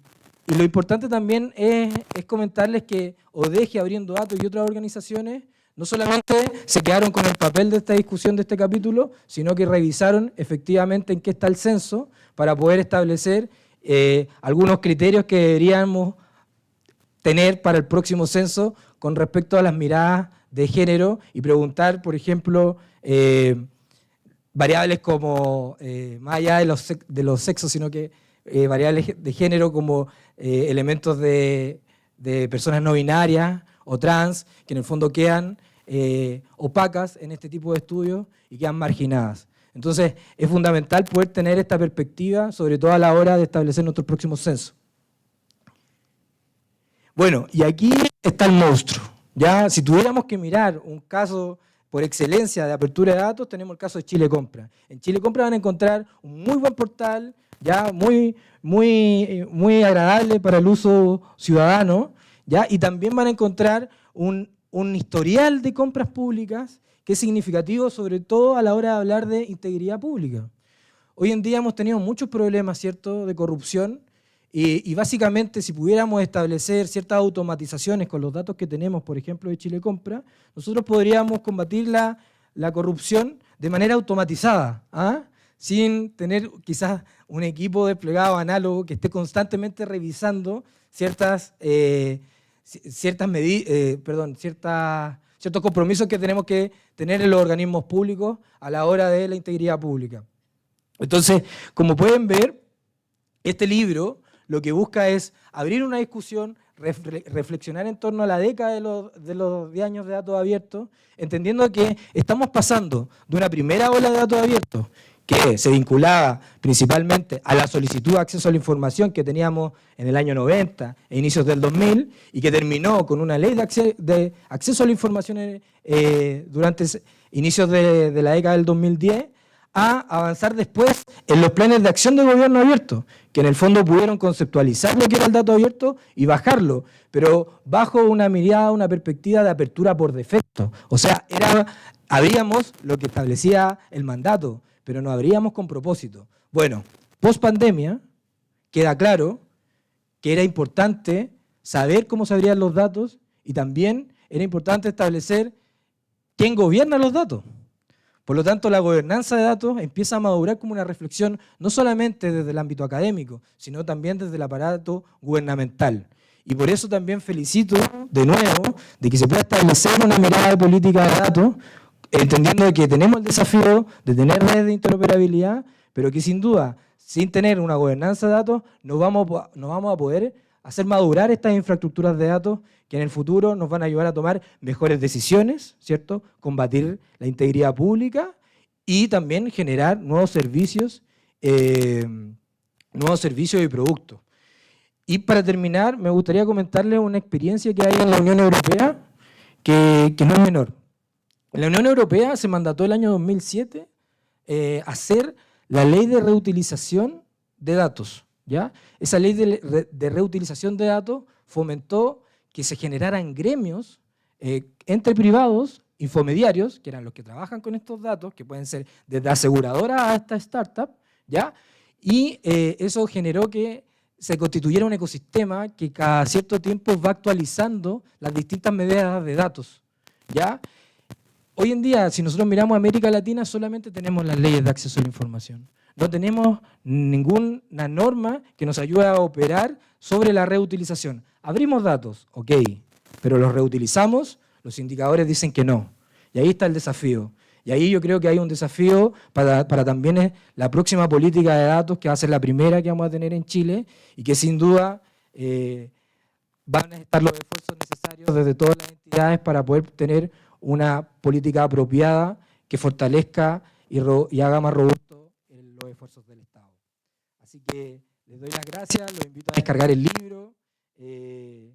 lo importante también es comentarles que ODEGI, Abriendo Datos y otras organizaciones no solamente se quedaron con el papel de esta discusión de este capítulo, sino que revisaron efectivamente en qué está el censo para poder establecer algunos criterios que deberíamos tener para el próximo censo con respecto a las miradas de género y preguntar, por ejemplo, variables como, más allá de los sexos, sino que variables de género como elementos de personas no binarias o trans, que en el fondo quedan opacas en este tipo de estudios y quedan marginadas. Entonces, es fundamental poder tener esta perspectiva, sobre todo a la hora de establecer nuestros próximos censos. Bueno, y aquí está el monstruo, ¿ya? Si tuviéramos que mirar un caso por excelencia de apertura de datos, tenemos el caso de Chile Compra. En Chile Compra van a encontrar un muy buen portal, ya muy agradable para el uso ciudadano, ¿ya? Y también van a encontrar un historial de compras públicas que es significativo, sobre todo a la hora de hablar de integridad pública. Hoy en día hemos tenido muchos problemas, ¿cierto?, de corrupción, y básicamente si pudiéramos establecer ciertas automatizaciones con los datos que tenemos, por ejemplo, de Chile Compra, nosotros podríamos combatir la corrupción de manera automatizada, sin tener quizás un equipo desplegado análogo que esté constantemente ciertos compromisos que tenemos que tener en los organismos públicos a la hora de la integridad pública. Entonces, como pueden ver, este libro lo que busca es abrir una discusión, reflexionar en torno a la década de los 10 años de datos abiertos, entendiendo que estamos pasando de una primera ola de datos abiertos que se vinculaba principalmente a la solicitud de acceso a la información que teníamos en el año 90 e inicios del 2000 y que terminó con una ley de acceso a la información durante inicios de la década del 2010, a avanzar después en los planes de acción de gobierno abierto, que en el fondo pudieron conceptualizar lo que era el dato abierto y bajarlo, pero bajo una mirada, una perspectiva de apertura por defecto. O sea, abríamos lo que establecía el mandato, pero no abríamos con propósito. Bueno, post pandemia queda claro que era importante saber cómo se abrían los datos y también era importante establecer quién gobierna los datos. Por lo tanto, la gobernanza de datos empieza a madurar como una reflexión no solamente desde el ámbito académico, sino también desde el aparato gubernamental. Y por eso también felicito de nuevo de que se pueda establecer una mirada de política de datos, entendiendo que tenemos el desafío de tener redes de interoperabilidad, pero que sin duda, sin tener una gobernanza de datos, no vamos a poder hacer madurar estas infraestructuras de datos que en el futuro nos van a ayudar a tomar mejores decisiones, ¿cierto? Combatir la integridad pública y también generar nuevos servicios y productos. Y para terminar, me gustaría comentarles una experiencia que hay en la Unión Europea que no es menor. En la Unión Europea se mandató el año 2007 hacer la ley de reutilización de datos, ¿ya? Esa ley de reutilización de datos fomentó que se generaran gremios entre privados, infomediarios, que eran los que trabajan con estos datos, que pueden ser desde aseguradoras hasta startups, ¿ya? Y eso generó que se constituyera un ecosistema que cada cierto tiempo va actualizando las distintas medidas de datos, ¿ya? Hoy en día, si nosotros miramos América Latina, solamente tenemos las leyes de acceso a la información. No tenemos ninguna norma que nos ayude a operar sobre la reutilización. Abrimos datos, ok, pero los reutilizamos, los indicadores dicen que no. Y ahí está el desafío. Y ahí yo creo que hay un desafío para también la próxima política de datos, que va a ser la primera que vamos a tener en Chile, y que sin duda van a estar los esfuerzos necesarios desde todas las entidades para poder tener una política apropiada que fortalezca y haga más robusto los esfuerzos del Estado. Así que les doy las gracias, los invito a descargar el libro y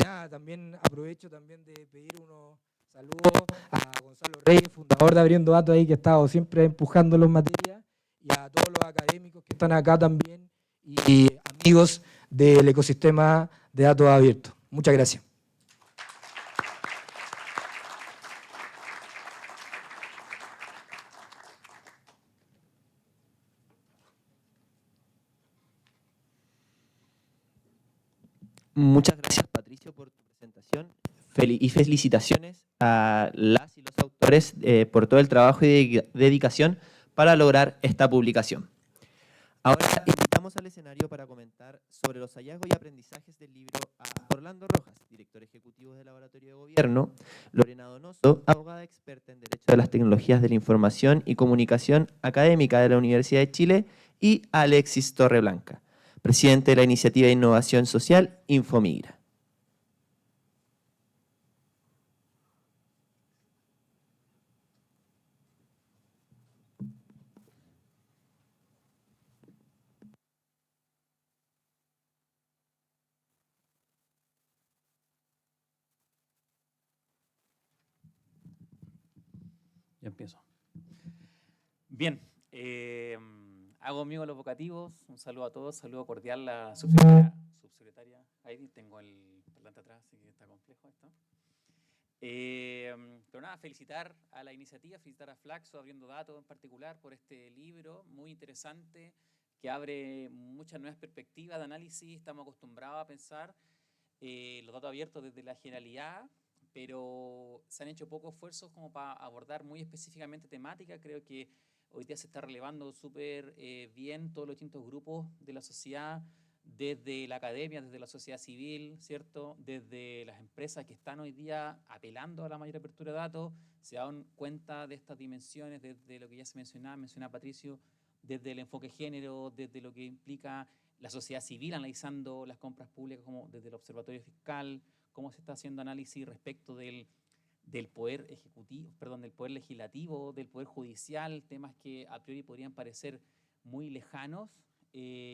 nada, también aprovecho también de pedir unos saludos a Gonzalo Reyes, fundador de Abriendo Datos, ahí que ha estado siempre empujando las materias, y a todos los académicos que están acá también y amigos del ecosistema de datos abiertos. Muchas gracias. Muchas gracias, Patricio, por tu presentación y felicitaciones a las y los autores por todo el trabajo y dedicación para lograr esta publicación. Ahora invitamos al escenario para comentar sobre los hallazgos y aprendizajes del libro a Orlando Rojas, director ejecutivo del Laboratorio de Gobierno, Lorena Donoso, abogada experta en Derecho de las Tecnologías de la Información y Comunicación académica de la Universidad de Chile, y Alexis Torreblanca, presidente de la Iniciativa de Innovación Social Infomigra. Ya empiezo. Bien, hago amigos los vocativos, un saludo a todos, saludo cordial a la subsecretaria Heidi, tengo el parlante atrás, así que está complejo esto. Pero nada, felicitar a la iniciativa, felicitar a Flaxo, Abriendo Datos en particular, por este libro muy interesante que abre muchas nuevas perspectivas de análisis. Estamos acostumbrados a pensar los datos abiertos desde la generalidad, pero se han hecho pocos esfuerzos como para abordar muy específicamente temáticas. Creo que hoy día se está relevando súper bien todos los distintos grupos de la sociedad desde la academia, desde la sociedad civil, ¿cierto? Desde las empresas que están hoy día apelando a la mayor apertura de datos, se dan cuenta de estas dimensiones, desde lo que ya se mencionaba Patricio, desde el enfoque género, desde lo que implica la sociedad civil analizando las compras públicas, como desde el observatorio fiscal, cómo se está haciendo análisis respecto del poder ejecutivo, perdón, del poder legislativo, del poder judicial, temas que a priori podrían parecer muy lejanos,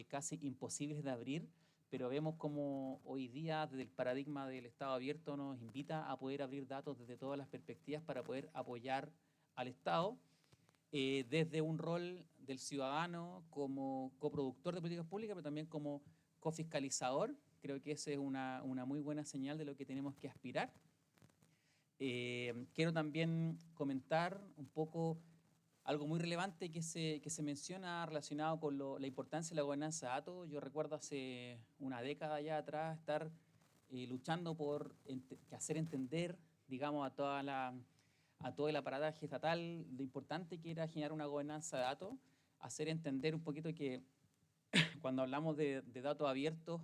casi imposibles de abrir, pero vemos como hoy día desde el paradigma del Estado abierto nos invita a poder abrir datos desde todas las perspectivas para poder apoyar al Estado, desde un rol del ciudadano como coproductor de políticas públicas, pero también como cofiscalizador. Creo que esa es una muy buena señal de lo que tenemos que aspirar. Quiero también comentar un poco algo muy relevante que se menciona relacionado con la importancia de la gobernanza de datos. Yo recuerdo hace una década ya atrás estar luchando por hacer entender, digamos, a todo el aparataje estatal lo importante que era generar una gobernanza de datos, hacer entender un poquito que cuando hablamos de datos abiertos,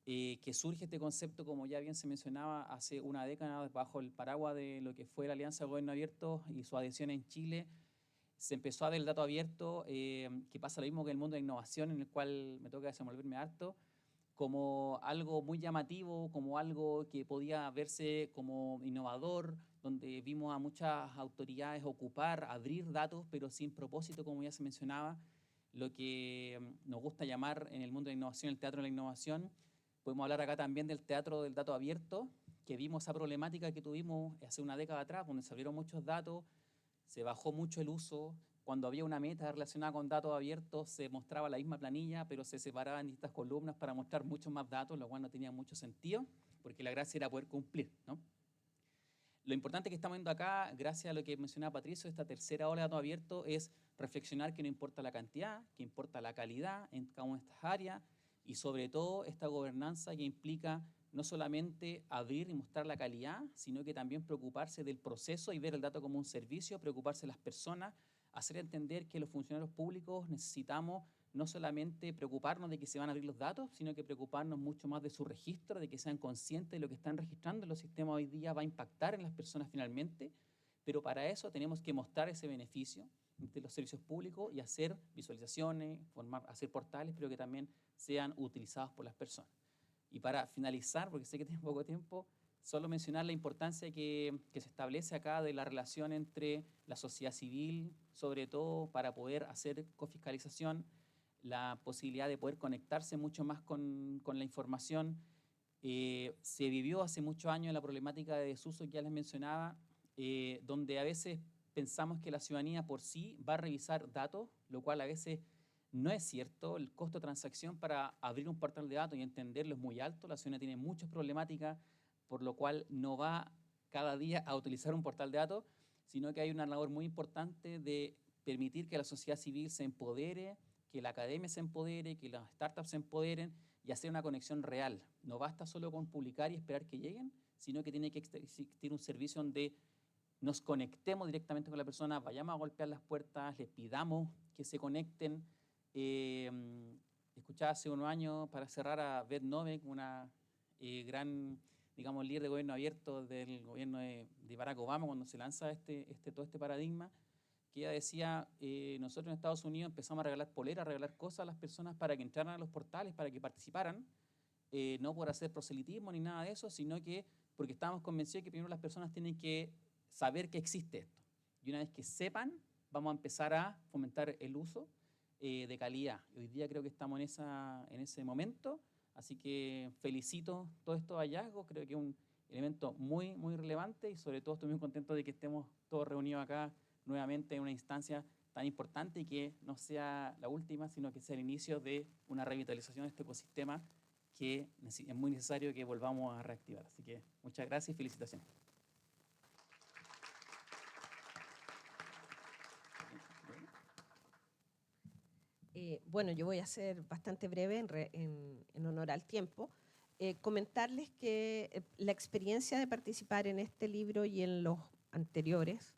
que surge este concepto, como ya bien se mencionaba, hace una década bajo el paraguas de lo que fue la Alianza de Gobierno Abierto y su adhesión en Chile. Se empezó a ver el dato abierto, que pasa lo mismo que el mundo de innovación, en el cual me toca desenvolverme harto, como algo muy llamativo, como algo que podía verse como innovador, donde vimos a muchas autoridades ocupar, abrir datos, pero sin propósito, como ya se mencionaba, lo que nos gusta llamar en el mundo de la innovación el teatro de la innovación. Podemos hablar acá también del teatro del dato abierto, que vimos esa problemática que tuvimos hace una década atrás, donde se abrieron muchos datos, se bajó mucho el uso. Cuando había una meta relacionada con datos abiertos, se mostraba la misma planilla, pero se separaba en distintas columnas para mostrar muchos más datos, lo cual no tenía mucho sentido, porque la gracia era poder cumplir, ¿no? Lo importante que estamos viendo acá, gracias a lo que mencionaba Patricio, esta tercera ola de datos abiertos, es reflexionar que no importa la cantidad, que importa la calidad en cada una de estas áreas, y sobre todo esta gobernanza que implica no solamente abrir y mostrar la calidad, sino que también preocuparse del proceso y ver el dato como un servicio, preocuparse de las personas, hacer entender que los funcionarios públicos necesitamos no solamente preocuparnos de que se van a abrir los datos, sino que preocuparnos mucho más de su registro, de que sean conscientes de lo que están registrando en los sistemas hoy día, va a impactar en las personas finalmente, pero para eso tenemos que mostrar ese beneficio de los servicios públicos y hacer visualizaciones, hacer portales, pero que también sean utilizados por las personas. Y para finalizar, porque sé que tengo poco tiempo, solo mencionar la importancia que se establece acá de la relación entre la sociedad civil, sobre todo para poder hacer cofiscalización, la posibilidad de poder conectarse mucho más con la información. Se vivió hace muchos años la problemática de desuso que ya les mencionaba, donde a veces pensamos que la ciudadanía por sí va a revisar datos, lo cual a veces no es cierto. El costo de transacción para abrir un portal de datos y entenderlo es muy alto. La ciudadanía tiene muchas problemáticas, por lo cual no va cada día a utilizar un portal de datos, sino que hay una labor muy importante de permitir que la sociedad civil se empodere, que la academia se empodere, que las startups se empoderen y hacer una conexión real. No basta solo con publicar y esperar que lleguen, sino que tiene que existir un servicio donde nos conectemos directamente con la persona, vayamos a golpear las puertas, les pidamos que se conecten. Escuchaba hace unos años, para cerrar, a Beth Novak, una gran, digamos, líder de gobierno abierto del gobierno de Barack Obama, cuando se lanza todo este paradigma, que ella decía, nosotros en Estados Unidos empezamos a regalar poleras, a regalar cosas a las personas para que entraran a los portales, para que participaran, no por hacer proselitismo ni nada de eso, sino que porque estábamos convencidos de que primero las personas tienen que saber que existe esto. Y una vez que sepan, vamos a empezar a fomentar el uso de calidad. Y hoy día creo que estamos en ese momento, así que felicito todos estos hallazgos, creo que es un elemento muy, muy relevante y sobre todo estoy muy contento de que estemos todos reunidos acá nuevamente en una instancia tan importante y que no sea la última, sino que sea el inicio de una revitalización de este ecosistema que es muy necesario que volvamos a reactivar. Así que muchas gracias y felicitaciones. Bueno, yo voy a ser bastante breve en honor al tiempo. Comentarles que la experiencia de participar en este libro y en los anteriores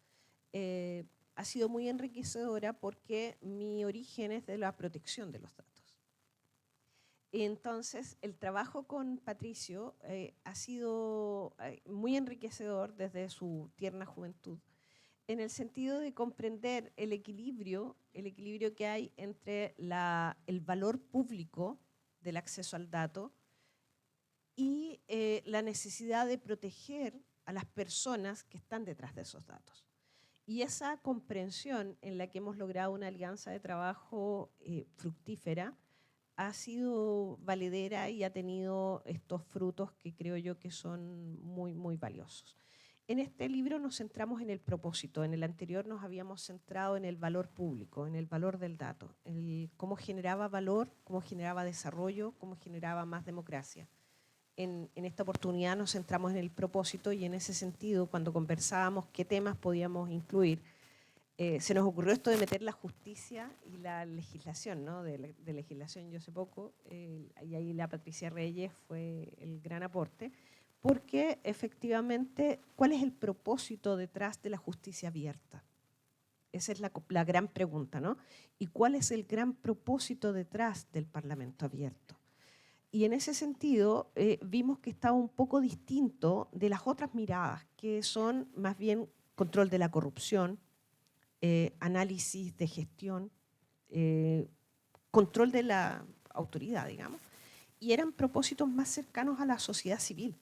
ha sido muy enriquecedora porque mi origen es de la protección de los datos. Entonces, el trabajo con Patricio ha sido muy enriquecedor desde su tierna juventud, en el sentido de comprender el equilibrio que hay entre el valor público del acceso al dato y la necesidad de proteger a las personas que están detrás de esos datos. Y esa comprensión en la que hemos logrado una alianza de trabajo fructífera ha sido valedera y ha tenido estos frutos que creo yo que son muy, muy valiosos. En este libro nos centramos en el propósito. En el anterior nos habíamos centrado en el valor público, en el valor del dato, en cómo generaba valor, cómo generaba desarrollo, cómo generaba más democracia. En esta oportunidad nos centramos en el propósito y en ese sentido, cuando conversábamos qué temas podíamos incluir, se nos ocurrió esto de meter la justicia y la legislación, ¿no? De legislación yo sé poco, y ahí la Patricia Reyes fue el gran aporte, porque efectivamente, ¿cuál es el propósito detrás de la justicia abierta? Esa es la gran pregunta, ¿no? ¿Y cuál es el gran propósito detrás del Parlamento abierto? Y en ese sentido vimos que estaba un poco distinto de las otras miradas, que son más bien control de la corrupción, análisis de gestión, control de la autoridad, digamos, y eran propósitos más cercanos a la sociedad civil.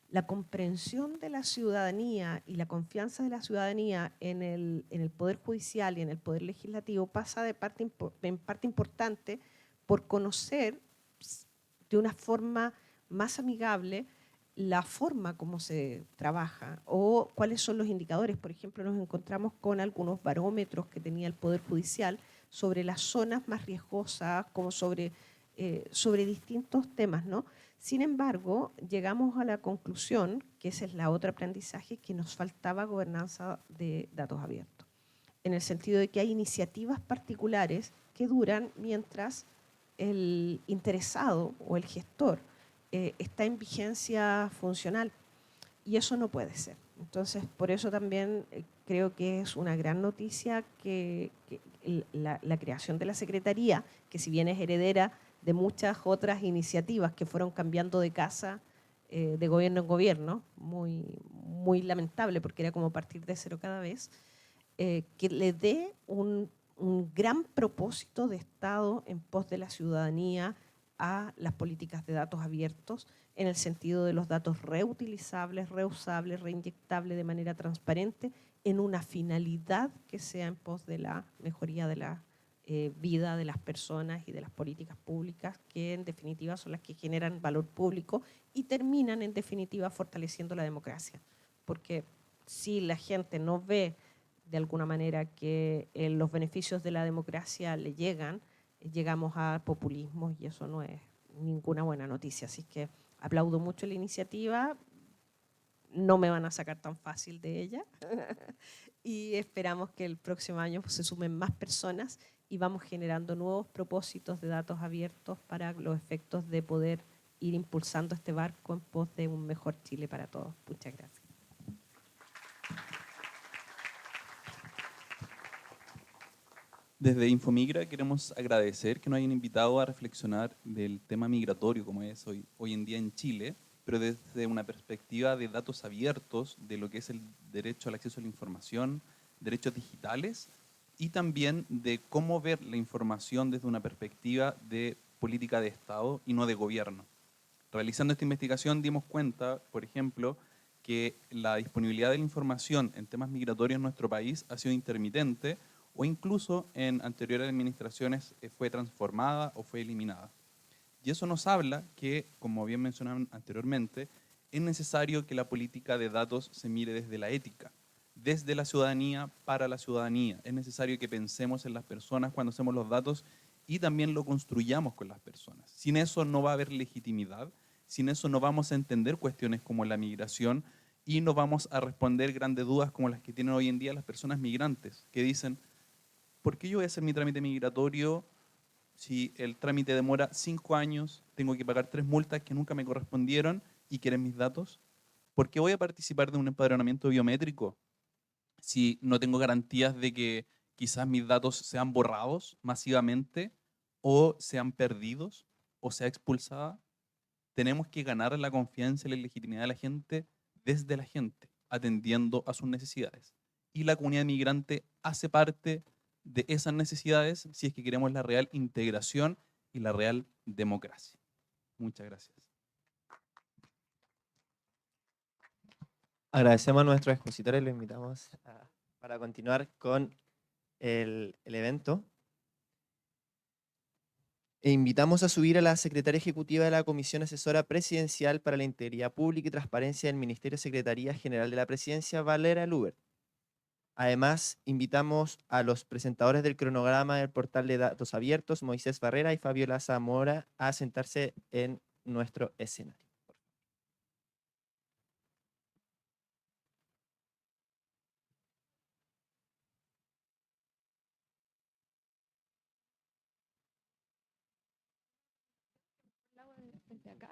La comprensión de la ciudadanía y la confianza de la ciudadanía en el Poder Judicial y en el Poder Legislativo pasa en parte importante por conocer de una forma más amigable la forma como se trabaja o cuáles son los indicadores. Por ejemplo, nos encontramos con algunos barómetros que tenía el Poder Judicial sobre las zonas más riesgosas, como sobre distintos temas, ¿no? Sin embargo, llegamos a la conclusión, que ese es la otra aprendizaje, que nos faltaba gobernanza de datos abiertos, en el sentido de que hay iniciativas particulares que duran mientras el interesado o el gestor está en vigencia funcional, y eso no puede ser. Entonces, por eso también creo que es una gran noticia que la creación de la Secretaría, que si bien es heredera de muchas otras iniciativas que fueron cambiando de casa de gobierno en gobierno, muy, muy lamentable porque era como partir de cero cada vez, que le dé un gran propósito de Estado en pos de la ciudadanía a las políticas de datos abiertos, en el sentido de los datos reutilizables, reusables, reinyectables de manera transparente, en una finalidad que sea en pos de la mejoría de la vida de las personas y de las políticas públicas, que en definitiva son las que generan valor público y terminan en definitiva fortaleciendo la democracia. Porque si la gente no ve de alguna manera que los beneficios de la democracia le llegan, llegamos a populismo y eso no es ninguna buena noticia. Así que aplaudo mucho la iniciativa, no me van a sacar tan fácil de ella y esperamos que el próximo año se sumen más personas y vamos generando nuevos propósitos de datos abiertos para los efectos de poder ir impulsando este barco en pos de un mejor Chile para todos. Muchas gracias. Desde Infomigra queremos agradecer que nos hayan invitado a reflexionar del tema migratorio como es hoy en día en Chile, pero desde una perspectiva de datos abiertos, de lo que es el derecho al acceso a la información, derechos digitales, y también de cómo ver la información desde una perspectiva de política de Estado y no de gobierno. Realizando esta investigación dimos cuenta, por ejemplo, que la disponibilidad de la información en temas migratorios en nuestro país ha sido intermitente o incluso en anteriores administraciones fue transformada o fue eliminada. Y eso nos habla que, como bien mencionaban anteriormente, es necesario que la política de datos se mire desde la ética, desde la ciudadanía para la ciudadanía. Es necesario que pensemos en las personas cuando hacemos los datos y también lo construyamos con las personas. Sin eso no va a haber legitimidad, sin eso no vamos a entender cuestiones como la migración y no vamos a responder grandes dudas como las que tienen hoy en día las personas migrantes, que dicen, ¿por qué yo voy a hacer mi trámite migratorio si el trámite demora 5 años, tengo que pagar 3 multas que nunca me correspondieron y quieren mis datos? ¿Por qué voy a participar de un empadronamiento biométrico si no tengo garantías de que quizás mis datos sean borrados masivamente o sean perdidos? o sea expulsada, tenemos que ganar la confianza y la legitimidad de la gente desde la gente, atendiendo a sus necesidades. Y la comunidad migrante hace parte de esas necesidades si es que queremos la real integración y la real democracia. Muchas gracias. Agradecemos a nuestros expositores, los invitamos para continuar con el evento. E invitamos a subir a la secretaria ejecutiva de la Comisión Asesora Presidencial para la Integridad Pública y Transparencia del Ministerio Secretaría General de la Presidencia, Valera Luber. Además, invitamos a los presentadores del cronograma del portal de datos abiertos, Moisés Barrera y Fabiola Zamora, a sentarse en nuestro escenario. Desde acá.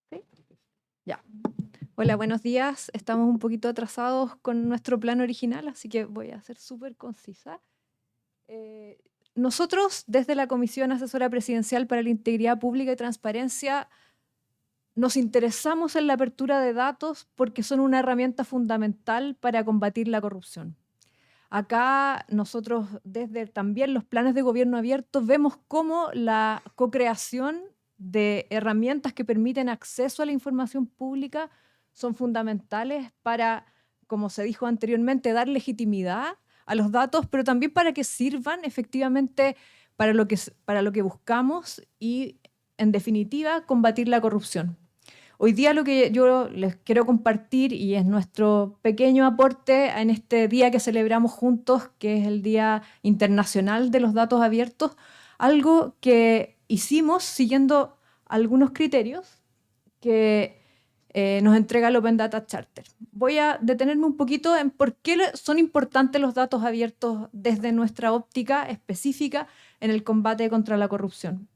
¿Sí? Ya. Hola, buenos días. Estamos un poquito atrasados con nuestro plan original, así que voy a ser súper concisa. Nosotros, desde la Comisión Asesora Presidencial para la Integridad Pública y Transparencia, nos interesamos en la apertura de datos porque son una herramienta fundamental para combatir la corrupción. Acá nosotros, desde también los planes de gobierno abierto, vemos cómo la co-creación de herramientas que permiten acceso a la información pública son fundamentales para, como se dijo anteriormente, dar legitimidad a los datos, pero también para que sirvan efectivamente para lo que buscamos y, en definitiva, combatir la corrupción. Hoy día lo que yo les quiero compartir, y es nuestro pequeño aporte en este día que celebramos juntos, que es el Día Internacional de los Datos Abiertos, algo que hicimos siguiendo algunos criterios que nos entrega el Open Data Charter. Voy a detenerme un poquito en por qué son importantes los datos abiertos desde nuestra óptica específica en el combate contra la corrupción.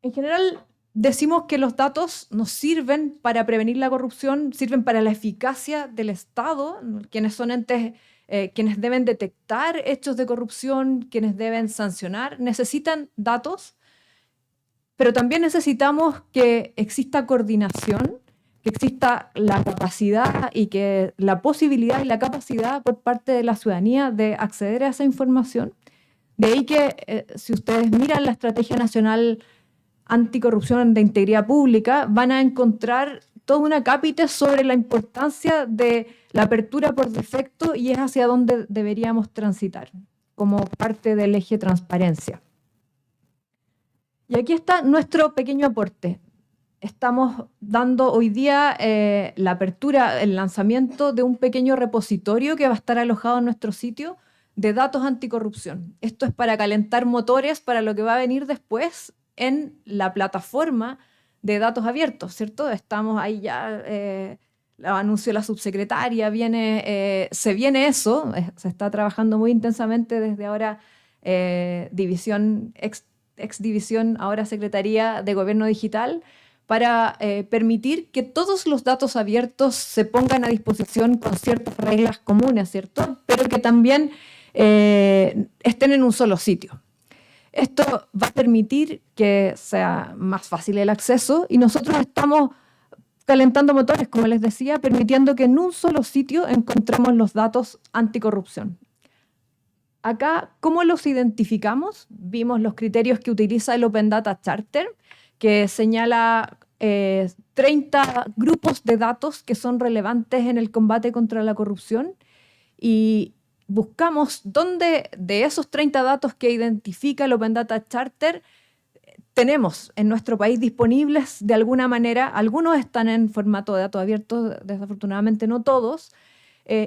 En general, decimos que los datos nos sirven para prevenir la corrupción, sirven para la eficacia del Estado, quienes son entes, quienes deben detectar hechos de corrupción, quienes deben sancionar, necesitan datos, pero también necesitamos que exista coordinación, que exista la capacidad y que la posibilidad y la capacidad por parte de la ciudadanía de acceder a esa información. De ahí que si ustedes miran la Estrategia Nacional Anticorrupción de Integridad Pública, van a encontrar todo un acápite sobre la importancia de la apertura por defecto y es hacia donde deberíamos transitar como parte del eje transparencia. Y aquí está nuestro pequeño aporte. Estamos dando hoy día la apertura, el lanzamiento de un pequeño repositorio que va a estar alojado en nuestro sitio de datos anticorrupción. Esto es para calentar motores para lo que va a venir después en la plataforma de datos abiertos, ¿cierto? Estamos ahí ya, lo anunció la subsecretaria, se viene eso, se está trabajando muy intensamente desde ahora ex división, ahora Secretaría de Gobierno Digital, para permitir que todos los datos abiertos se pongan a disposición con ciertas reglas comunes, ¿cierto? Pero que también estén en un solo sitio. Esto va a permitir que sea más fácil el acceso y nosotros estamos calentando motores, como les decía, permitiendo que en un solo sitio encontremos los datos anticorrupción. Acá, ¿cómo los identificamos? Vimos los criterios que utiliza el Open Data Charter, que señala 30 grupos de datos que son relevantes en el combate contra la corrupción y buscamos dónde de esos 30 datos que identifica el Open Data Charter tenemos en nuestro país disponibles de alguna manera. Algunos están en formato de datos abiertos, desafortunadamente no todos,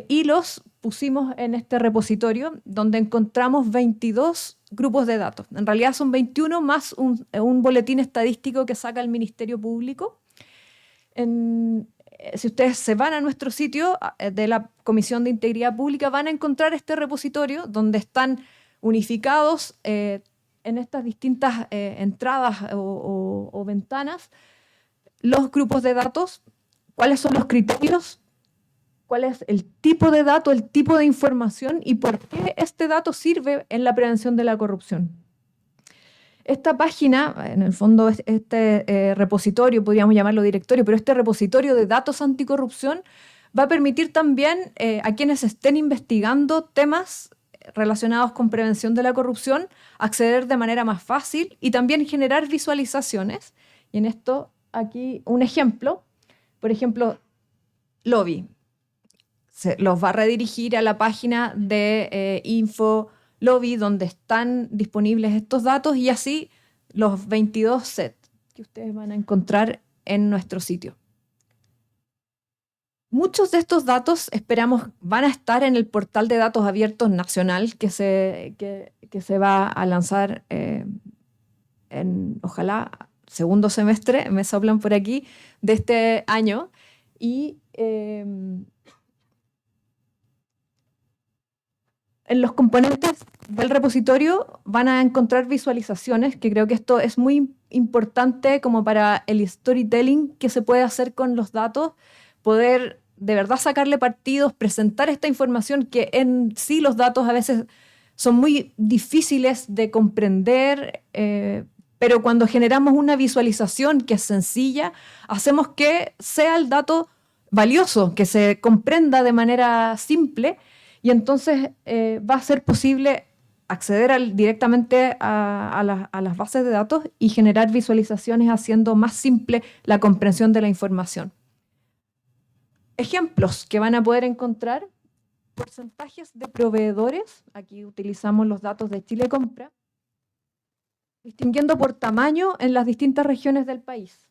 y los pusimos en este repositorio donde encontramos 22 grupos de datos. En realidad son 21 más un boletín estadístico que saca el Ministerio Público. Si ustedes se van a nuestro sitio de la Comisión de Integridad Pública, van a encontrar este repositorio donde están unificados en estas distintas entradas o ventanas los grupos de datos, cuáles son los criterios, cuál es el tipo de dato, el tipo de información y por qué este dato sirve en la prevención de la corrupción. Esta página, en el fondo este repositorio, podríamos llamarlo directorio, pero este repositorio de datos anticorrupción va a permitir también a quienes estén investigando temas relacionados con prevención de la corrupción acceder de manera más fácil y también generar visualizaciones. Y en esto, aquí un ejemplo. Por ejemplo, lobby. Los va a redirigir a la página de Info Lobby, donde están disponibles estos datos y así los 22 sets que ustedes van a encontrar en nuestro sitio. Muchos de estos datos esperamos van a estar en el portal de datos abiertos nacional que se va a lanzar en, ojalá, segundo semestre, me soplan por aquí, de este año. Y en los componentes del repositorio van a encontrar visualizaciones, que creo que esto es muy importante como para el storytelling que se puede hacer con los datos, poder de verdad sacarle partidos, presentar esta información que en sí los datos a veces son muy difíciles de comprender, pero cuando generamos una visualización que es sencilla, hacemos que sea el dato valioso, que se comprenda de manera simple. Y entonces va a ser posible acceder directamente a las bases de datos y generar visualizaciones haciendo más simple la comprensión de la información. Ejemplos que van a poder encontrar: porcentajes de proveedores, aquí utilizamos los datos de Chile Compra, distinguiendo por tamaño en las distintas regiones del país.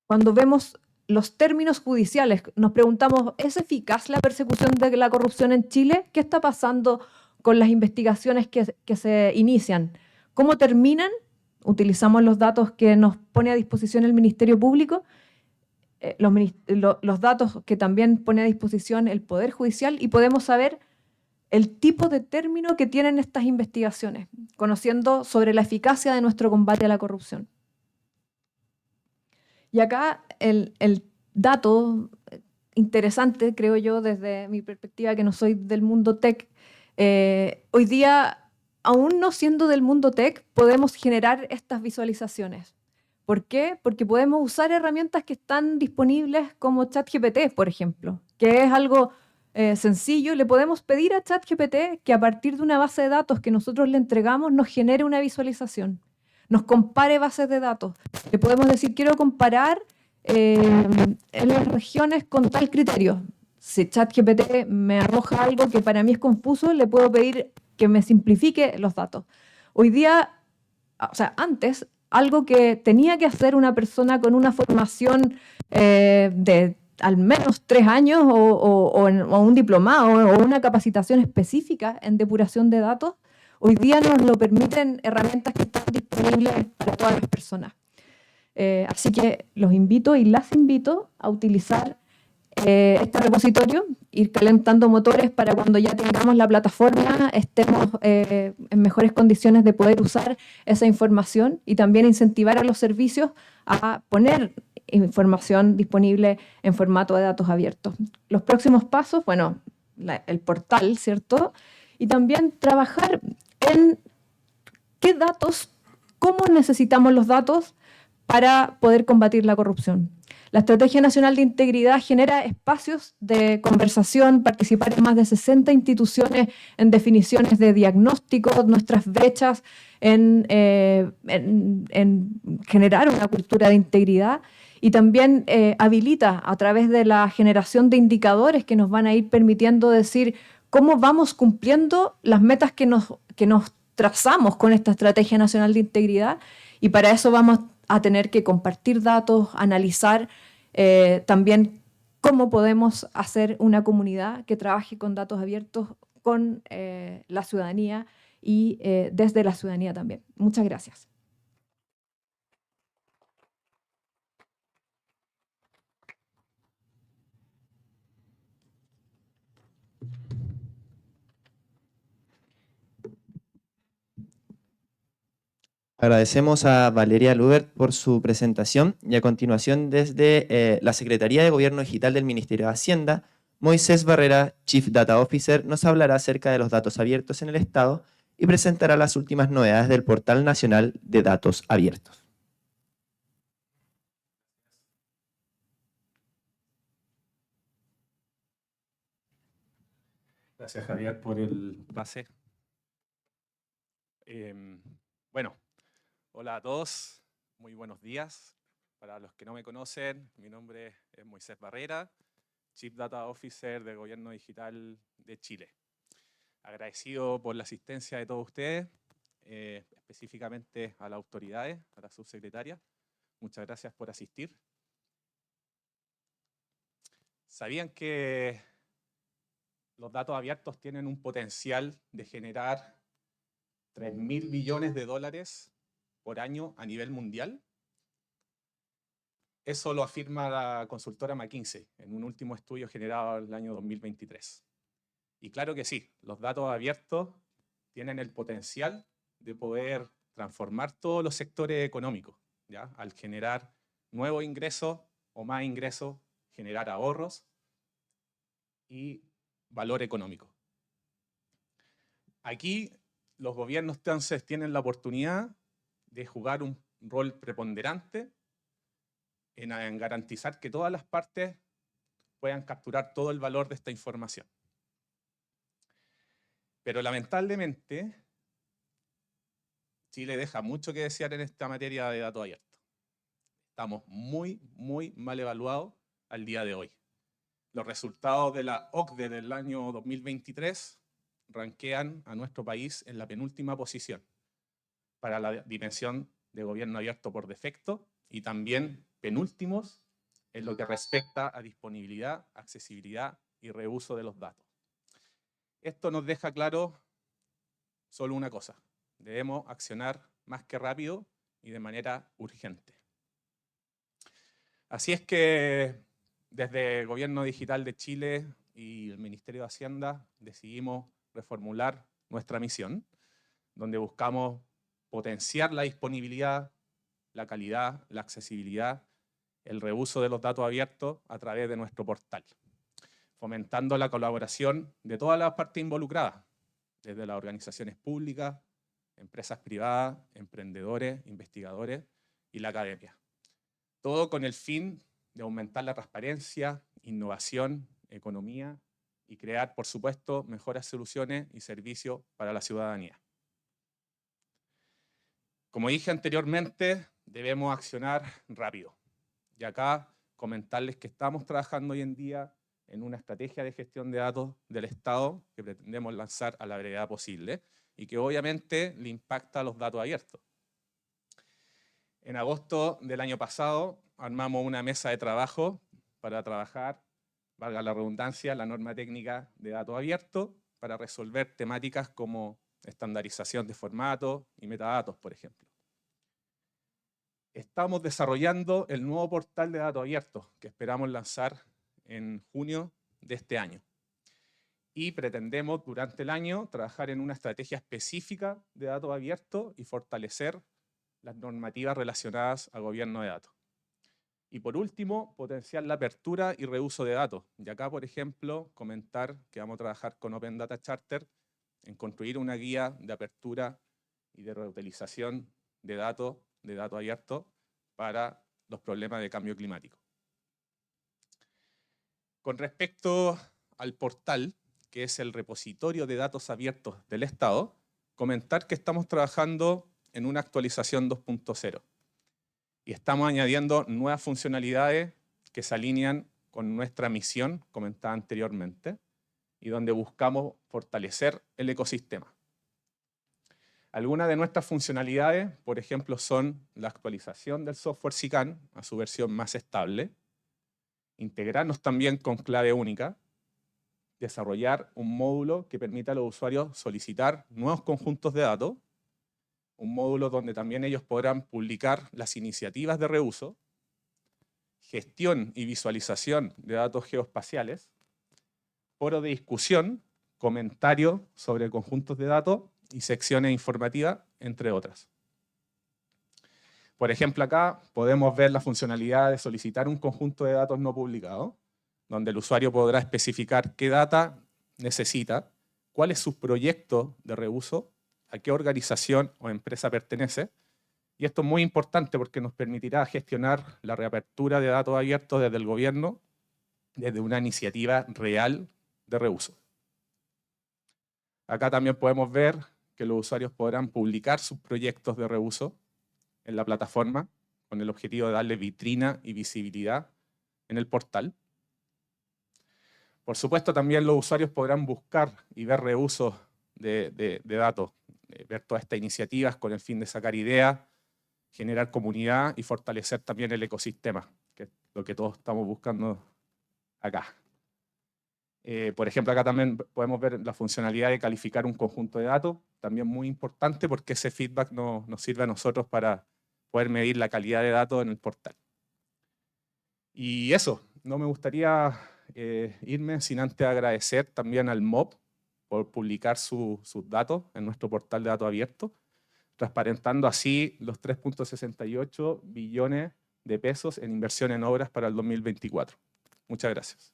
Cuando vemos los términos judiciales, nos preguntamos, ¿es eficaz la persecución de la corrupción en Chile? ¿Qué está pasando con las investigaciones que se inician? ¿Cómo terminan? Utilizamos los datos que nos pone a disposición el Ministerio Público, los datos que también pone a disposición el Poder Judicial, y podemos saber el tipo de término que tienen estas investigaciones, conociendo sobre la eficacia de nuestro combate a la corrupción. Y acá el dato interesante, creo yo, desde mi perspectiva, que no soy del mundo tech, hoy día, aún no siendo del mundo tech, podemos generar estas visualizaciones. ¿Por qué? Porque podemos usar herramientas que están disponibles como ChatGPT, por ejemplo, que es algo sencillo. Le podemos pedir a ChatGPT que a partir de una base de datos que nosotros le entregamos nos genere una visualización, nos compare bases de datos. Le podemos decir, quiero comparar en las regiones con tal criterio. Si ChatGPT me arroja algo que para mí es confuso, le puedo pedir que me simplifique los datos. Hoy día, o sea, antes, algo que tenía que hacer una persona con una formación de al menos 3 años o un diplomado o una capacitación específica en depuración de datos, hoy día nos lo permiten herramientas que están disponibles para todas las personas. Así que los invito y las invito a utilizar este repositorio, ir calentando motores para cuando ya tengamos la plataforma, estemos en mejores condiciones de poder usar esa información, y también incentivar a los servicios a poner información disponible en formato de datos abiertos. Los próximos pasos, bueno, el portal, ¿cierto? Y también trabajar en qué datos, cómo necesitamos los datos para poder combatir la corrupción. La Estrategia Nacional de Integridad genera espacios de conversación, participar en más de 60 instituciones en definiciones de diagnósticos, nuestras brechas, en generar una cultura de integridad, y también habilita a través de la generación de indicadores que nos van a ir permitiendo decir cómo vamos cumpliendo las metas que nos trazamos con esta Estrategia Nacional de Integridad, y para eso vamos a tener que compartir datos, analizar también cómo podemos hacer una comunidad que trabaje con datos abiertos con la ciudadanía y desde la ciudadanía también. Muchas gracias. Agradecemos a Valeria Lubert por su presentación y a continuación desde la Secretaría de Gobierno Digital del Ministerio de Hacienda, Moisés Barrera, Chief Data Officer, nos hablará acerca de los datos abiertos en el Estado y presentará las últimas novedades del Portal Nacional de Datos Abiertos. Gracias, Javier, por el pase. Bueno, hola a todos, muy buenos días. Para los que no me conocen, mi nombre es Moisés Barrera, Chief Data Officer del Gobierno Digital de Chile. Agradecido por la asistencia de todos ustedes, específicamente a las autoridades, a la subsecretaria. Muchas gracias por asistir. ¿Sabían que los datos abiertos tienen un potencial de generar 3.000 billones de dólares por año a nivel mundial? Eso lo afirma la consultora McKinsey en un último estudio generado en el año 2023. Y claro que sí, los datos abiertos tienen el potencial de poder transformar todos los sectores económicos, ¿ya? Al generar nuevos ingresos o más ingresos, generar ahorros y valor económico. Aquí los gobiernos entonces tienen la oportunidad de jugar un rol preponderante en garantizar que todas las partes puedan capturar todo el valor de esta información. Pero lamentablemente, Chile deja mucho que desear en esta materia de datos abiertos. Estamos muy mal evaluados al día de hoy. Los resultados de la OCDE del año 2023 ranquean a nuestro país en la penúltima posición para la dimensión de gobierno abierto por defecto y también penúltimos en lo que respecta a disponibilidad, accesibilidad y reuso de los datos. Esto nos deja claro solo una cosa: debemos accionar más que rápido y de manera urgente. Así es que desde el Gobierno Digital de Chile y el Ministerio de Hacienda decidimos reformular nuestra misión, donde buscamos potenciar la disponibilidad, la calidad, la accesibilidad, el reuso de los datos abiertos a través de nuestro portal, fomentando la colaboración de todas las partes involucradas, desde las organizaciones públicas, empresas privadas, emprendedores, investigadores y la academia. Todo con el fin de aumentar la transparencia, innovación, economía y crear, por supuesto, mejores soluciones y servicios para la ciudadanía. Como dije anteriormente, debemos accionar rápido. Y acá comentarles que estamos trabajando hoy en día en una estrategia de gestión de datos del Estado que pretendemos lanzar a la brevedad posible y que obviamente le impacta a los datos abiertos. En agosto del año pasado armamos una mesa de trabajo para trabajar, valga la redundancia, la norma técnica de datos abiertos para resolver temáticas como estandarización de formatos y metadatos, por ejemplo. Estamos desarrollando el nuevo portal de datos abiertos que esperamos lanzar en junio de este año. Y pretendemos durante el año trabajar en una estrategia específica de datos abiertos y fortalecer las normativas relacionadas al gobierno de datos. Y por último, potenciar la apertura y reuso de datos. Y acá, por ejemplo, comentar que vamos a trabajar con Open Data Charter en construir una guía de apertura y de reutilización de datos abiertos para los problemas de cambio climático. Con respecto al portal, que es el repositorio de datos abiertos del Estado, comentar que estamos trabajando en una actualización 2.0 y estamos añadiendo nuevas funcionalidades que se alinean con nuestra misión, comentada anteriormente, y donde buscamos fortalecer el ecosistema. Algunas de nuestras funcionalidades, por ejemplo, son la actualización del software SICAN a su versión más estable, integrarnos también con clave única, desarrollar un módulo que permita a los usuarios solicitar nuevos conjuntos de datos, un módulo donde también ellos podrán publicar las iniciativas de reuso, gestión y visualización de datos geoespaciales, foro de discusión, comentarios sobre conjuntos de datos y secciones informativas, entre otras. Por ejemplo, acá podemos ver la funcionalidad de solicitar un conjunto de datos no publicados, donde el usuario podrá especificar qué data necesita, cuál es su proyecto de reuso, a qué organización o empresa pertenece. Y esto es muy importante porque nos permitirá gestionar la reapertura de datos abiertos desde el gobierno, desde una iniciativa real de reuso. Acá también podemos ver que los usuarios podrán publicar sus proyectos de reuso en la plataforma con el objetivo de darle vitrina y visibilidad en el portal. Por supuesto, también los usuarios podrán buscar y ver reusos de datos, ver todas estas iniciativas con el fin de sacar ideas, generar comunidad y fortalecer también el ecosistema, que es lo que todos estamos buscando acá. Por ejemplo, acá también podemos ver la funcionalidad de calificar un conjunto de datos, también muy importante porque ese feedback nos sirve a nosotros para poder medir la calidad de datos en el portal. Y eso, no me gustaría irme sin antes agradecer también al MOP por publicar sus datos en nuestro portal de datos abiertos, transparentando así los 3.68 billones de pesos en inversión en obras para el 2024. Muchas gracias.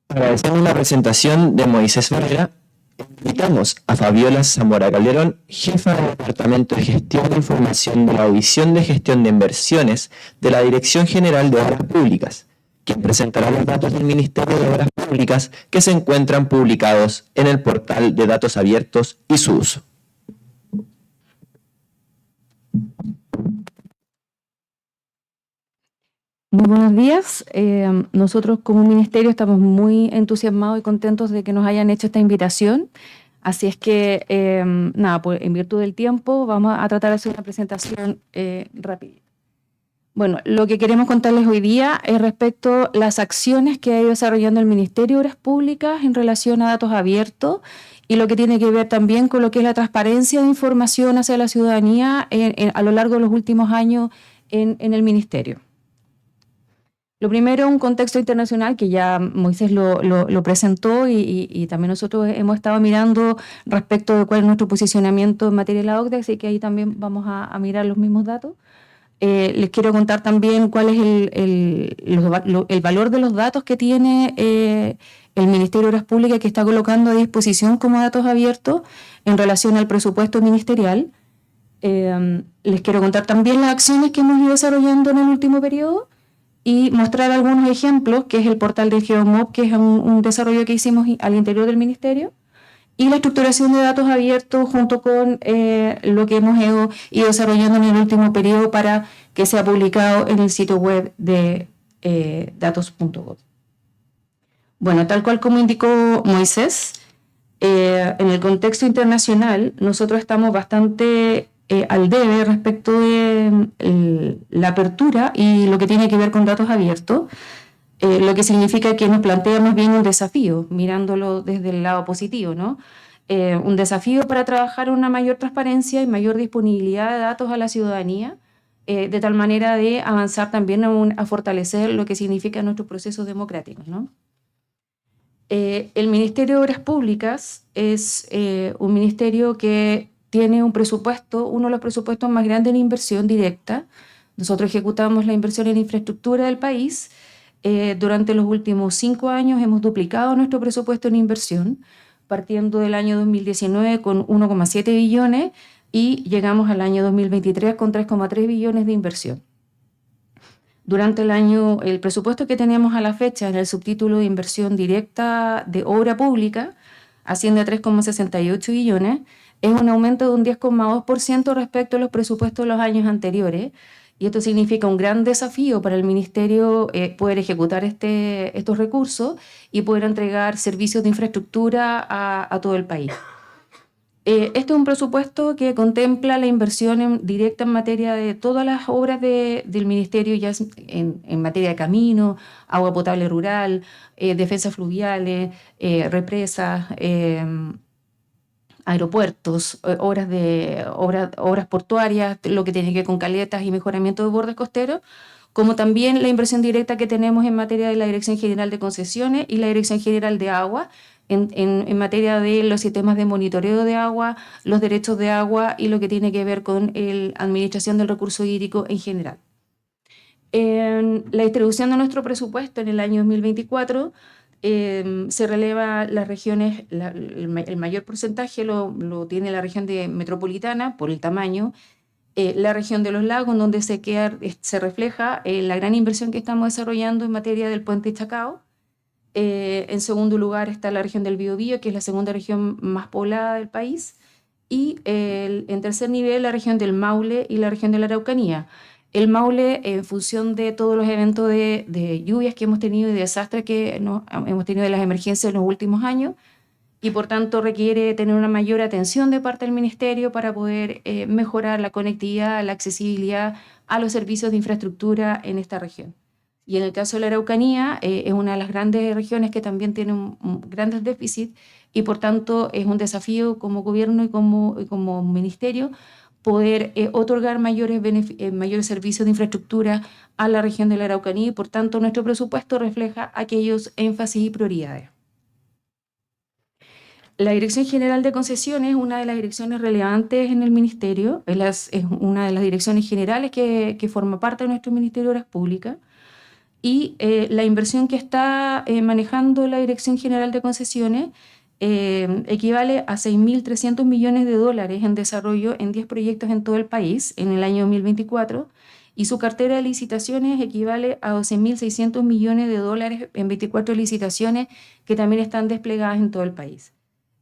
Agradecemos la presentación de Moisés Varela. Invitamos a Fabiola Zamora Calderón, jefa del Departamento de Gestión de Información de la División de Gestión de Inversiones de la Dirección General de Obras Públicas, quien presentará los datos del Ministerio de Obras Públicas que se encuentran publicados en el portal de datos abiertos y su uso. Muy buenos días. Nosotros como ministerio estamos muy entusiasmados y contentos de que nos hayan hecho esta invitación. Así es que, pues, en virtud del tiempo, vamos a tratar de hacer una presentación rápida. Bueno, lo que queremos contarles hoy día es respecto a las acciones que ha ido desarrollando el Ministerio de Obras Públicas en relación a datos abiertos y lo que tiene que ver también con lo que es la transparencia de información hacia la ciudadanía a lo largo de los últimos años en el Ministerio. Lo primero, un contexto internacional que ya Moisés lo presentó y también nosotros hemos estado mirando respecto de cuál es nuestro posicionamiento en materia de la OCDE, así que ahí también vamos a mirar los mismos datos. Les quiero contar también cuál es el valor de los datos que tiene el Ministerio de Obras Públicas, que está colocando a disposición como datos abiertos en relación al presupuesto ministerial. Les quiero contar también las acciones que hemos ido desarrollando en el último periodo y mostrar algunos ejemplos, que es el portal de GeoMob, que es un desarrollo que hicimos al interior del Ministerio, y la estructuración de datos abiertos junto con lo que hemos ido desarrollando en el último periodo para que sea publicado en el sitio web de datos.gov. Bueno, tal cual como indicó Moisés, en el contexto internacional nosotros estamos bastante al debe respecto de la apertura y lo que tiene que ver con datos abiertos, lo que significa que nos plantea más bien un desafío, mirándolo desde el lado positivo, ¿no? Un desafío para trabajar una mayor transparencia y mayor disponibilidad de datos a la ciudadanía, de tal manera de avanzar también a fortalecer lo que significa nuestros procesos democráticos, ¿no? El Ministerio de Obras Públicas es un ministerio que tiene un presupuesto, uno de los presupuestos más grandes en inversión directa. Nosotros ejecutamos la inversión en infraestructura del país. Durante los últimos 5 años hemos duplicado nuestro presupuesto en inversión, partiendo del año 2019 con 1,7 billones y llegamos al año 2023 con 3,3 billones de inversión. Durante el presupuesto que teníamos a la fecha en el subtítulo de inversión directa de obra pública asciende a 3,68 billones, es un aumento de un 10,2% respecto a los presupuestos de los años anteriores, y esto significa un gran desafío para el Ministerio poder ejecutar estos recursos y poder entregar servicios de infraestructura a todo el país. Este es un presupuesto que contempla la inversión directa en materia de todas las obras del Ministerio, ya en materia de camino, agua potable rural, defensas fluviales, represas, aeropuertos, obras portuarias, lo que tiene que ver con caletas y mejoramiento de bordes costeros, como también la inversión directa que tenemos en materia de la Dirección General de Concesiones y la Dirección General de Agua, en materia de los sistemas de monitoreo de agua, los derechos de agua y lo que tiene que ver con la administración del recurso hídrico en general. En la distribución de nuestro presupuesto en el año 2024 se releva las regiones, el mayor porcentaje lo tiene la región metropolitana por el tamaño, la región de los lagos, donde se refleja la gran inversión que estamos desarrollando en materia del puente Chacao. En segundo lugar está la región del Biobío, que es la segunda región más poblada del país, y en tercer nivel la región del Maule y la región de la Araucanía. El Maule, en función de todos los eventos de lluvias que hemos tenido y de desastres que hemos tenido de las emergencias en los últimos años, y por tanto requiere tener una mayor atención de parte del Ministerio para poder mejorar la conectividad, la accesibilidad a los servicios de infraestructura en esta región. Y en el caso de la Araucanía, es una de las grandes regiones que también tiene grandes déficits y por tanto es un desafío como gobierno y como ministerio poder otorgar mayores servicios de infraestructura a la región de la Araucanía y por tanto nuestro presupuesto refleja aquellos énfasis y prioridades. La Dirección General de Concesiones es una de las direcciones relevantes en el Ministerio, es una de las direcciones generales que forma parte de nuestro Ministerio de Obras Públicas. Y la inversión que está manejando la Dirección General de Concesiones equivale a 6.300 millones de dólares en desarrollo en 10 proyectos en todo el país en el año 2024 y su cartera de licitaciones equivale a 12.600 millones de dólares en 24 licitaciones que también están desplegadas en todo el país.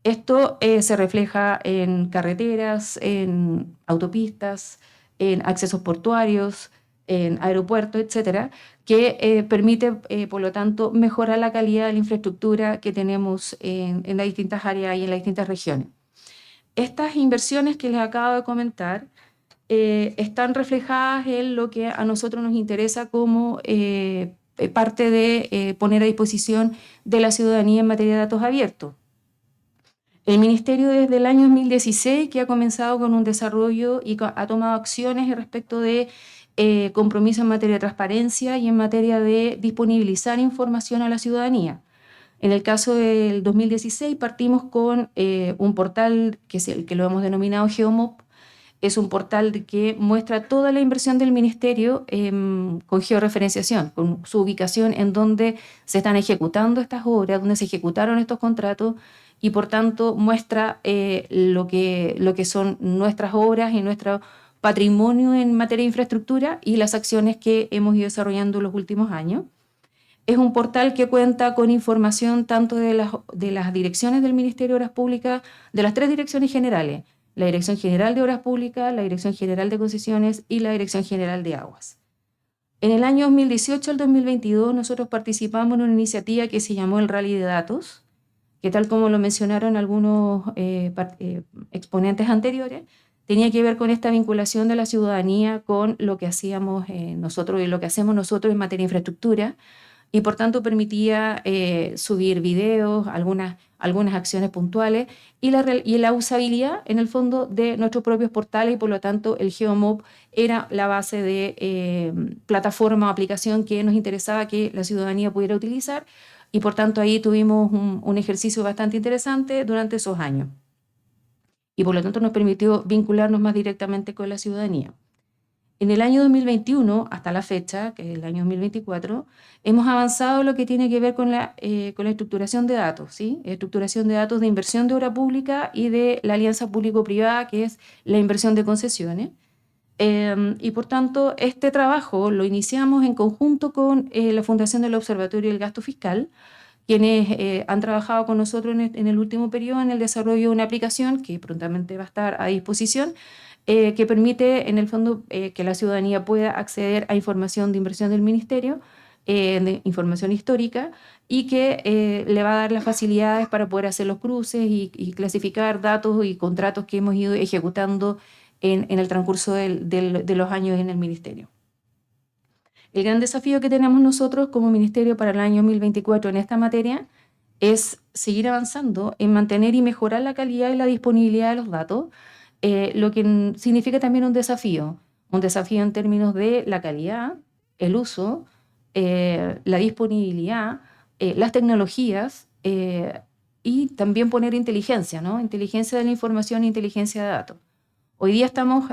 Esto se refleja en carreteras, en autopistas, en accesos portuarios, en aeropuertos, etcétera, que permite, por lo tanto, mejorar la calidad de la infraestructura que tenemos en las distintas áreas y en las distintas regiones. Estas inversiones que les acabo de comentar están reflejadas en lo que a nosotros nos interesa como parte de poner a disposición de la ciudadanía en materia de datos abiertos. El Ministerio desde el año 2016 que ha comenzado con un desarrollo y ha tomado acciones respecto de compromiso en materia de transparencia y en materia de disponibilizar información a la ciudadanía. En el caso del 2016 partimos con un portal que es el que lo hemos denominado GeoMop. Es un portal que muestra toda la inversión del Ministerio con georreferenciación, con su ubicación en donde se están ejecutando estas obras, donde se ejecutaron estos contratos y por tanto muestra lo que son nuestras obras y nuestro patrimonio en materia de infraestructura y las acciones que hemos ido desarrollando en los últimos años. Es un portal que cuenta con información tanto de las direcciones del Ministerio de Obras Públicas, de las 3 direcciones generales, la Dirección General de Obras Públicas, la Dirección General de Concesiones y la Dirección General de Aguas. En el año 2018 al 2022 nosotros participamos en una iniciativa que se llamó el Rally de Datos, que tal como lo mencionaron algunos exponentes anteriores, tenía que ver con esta vinculación de la ciudadanía con lo que hacíamos nosotros y lo que hacemos nosotros en materia de infraestructura y por tanto permitía subir videos, algunas acciones puntuales y la usabilidad en el fondo de nuestros propios portales y por lo tanto el GeoMop era la base de plataforma o aplicación que nos interesaba que la ciudadanía pudiera utilizar y por tanto ahí tuvimos un ejercicio bastante interesante durante esos años. Y por lo tanto nos permitió vincularnos más directamente con la ciudadanía. En el año 2021, hasta la fecha, que es el año 2024, hemos avanzado lo que tiene que ver con la estructuración de datos, ¿sí? Estructuración de datos de inversión de obra pública y de la alianza público-privada, que es la inversión de concesiones. Y por tanto, este trabajo lo iniciamos en conjunto con la Fundación del Observatorio del Gasto Fiscal, quienes han trabajado con nosotros en el último periodo en el desarrollo de una aplicación que prontamente va a estar a disposición, que permite en el fondo que la ciudadanía pueda acceder a información de inversión del Ministerio, de información histórica, y que le va a dar las facilidades para poder hacer los cruces y clasificar datos y contratos que hemos ido ejecutando en el transcurso de los años en el Ministerio. El gran desafío que tenemos nosotros como Ministerio para el año 2024 en esta materia es seguir avanzando en mantener y mejorar la calidad y la disponibilidad de los datos, lo que significa también un desafío en términos de la calidad, el uso, la disponibilidad, las tecnologías y también poner inteligencia, ¿no? Inteligencia de la información e inteligencia de datos. Hoy día estamos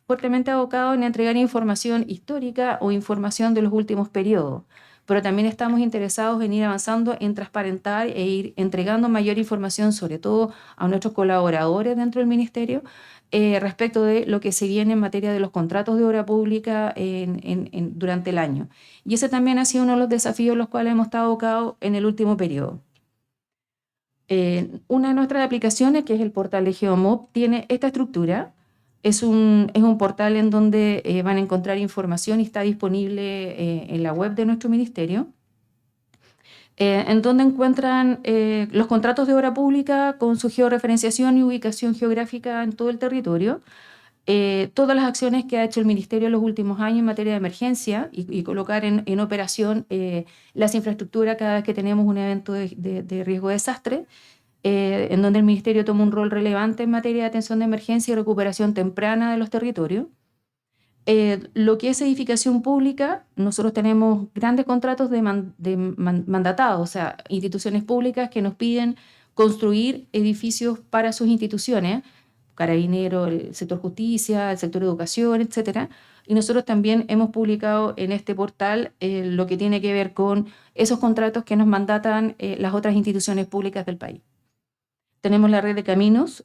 fuertemente abocados en entregar información histórica o información de los últimos periodos, pero también estamos interesados en ir avanzando en transparentar e ir entregando mayor información, sobre todo a nuestros colaboradores dentro del Ministerio, respecto de lo que se viene en materia de los contratos de obra pública durante el año. Y ese también ha sido uno de los desafíos en los cuales hemos estado abocados en el último periodo. Una de nuestras aplicaciones, que es el portal de Geomob, tiene esta estructura. Es un portal en donde van a encontrar información y está disponible en la web de nuestro ministerio, en donde encuentran los contratos de obra pública con su georreferenciación y ubicación geográfica en todo el territorio, todas las acciones que ha hecho el Ministerio en los últimos años en materia de emergencia y colocar en operación las infraestructuras cada vez que tenemos un evento de riesgo de desastre, en donde el Ministerio toma un rol relevante en materia de atención de emergencia y recuperación temprana de los territorios. Lo que es edificación pública, nosotros tenemos grandes contratos mandatados, o sea, instituciones públicas que nos piden construir edificios para sus instituciones, Carabineros, el sector justicia, el sector educación, etcétera. Y nosotros también hemos publicado en este portal lo que tiene que ver con esos contratos que nos mandatan las otras instituciones públicas del país. Tenemos la red de caminos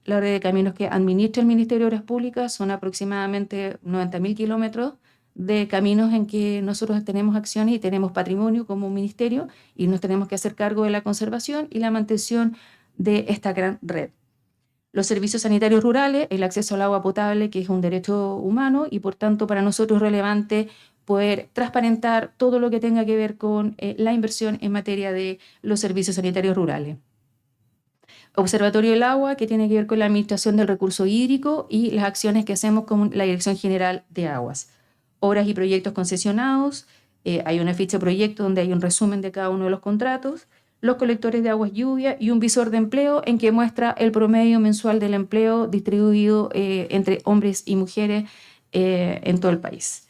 que administra el Ministerio de Obras Públicas, son aproximadamente 90.000 kilómetros de caminos en que nosotros tenemos acciones y tenemos patrimonio como ministerio y nos tenemos que hacer cargo de la conservación y la mantención de esta gran red. Los servicios sanitarios rurales, el acceso al agua potable, que es un derecho humano y por tanto para nosotros es relevante poder transparentar todo lo que tenga que ver con la inversión en materia de los servicios sanitarios rurales. Observatorio del Agua, que tiene que ver con la administración del recurso hídrico y las acciones que hacemos con la Dirección General de Aguas. Obras y proyectos concesionados, hay una ficha de proyecto donde hay un resumen de cada uno de los contratos, los colectores de aguas lluvia y un visor de empleo en que muestra el promedio mensual del empleo distribuido entre hombres y mujeres en todo el país.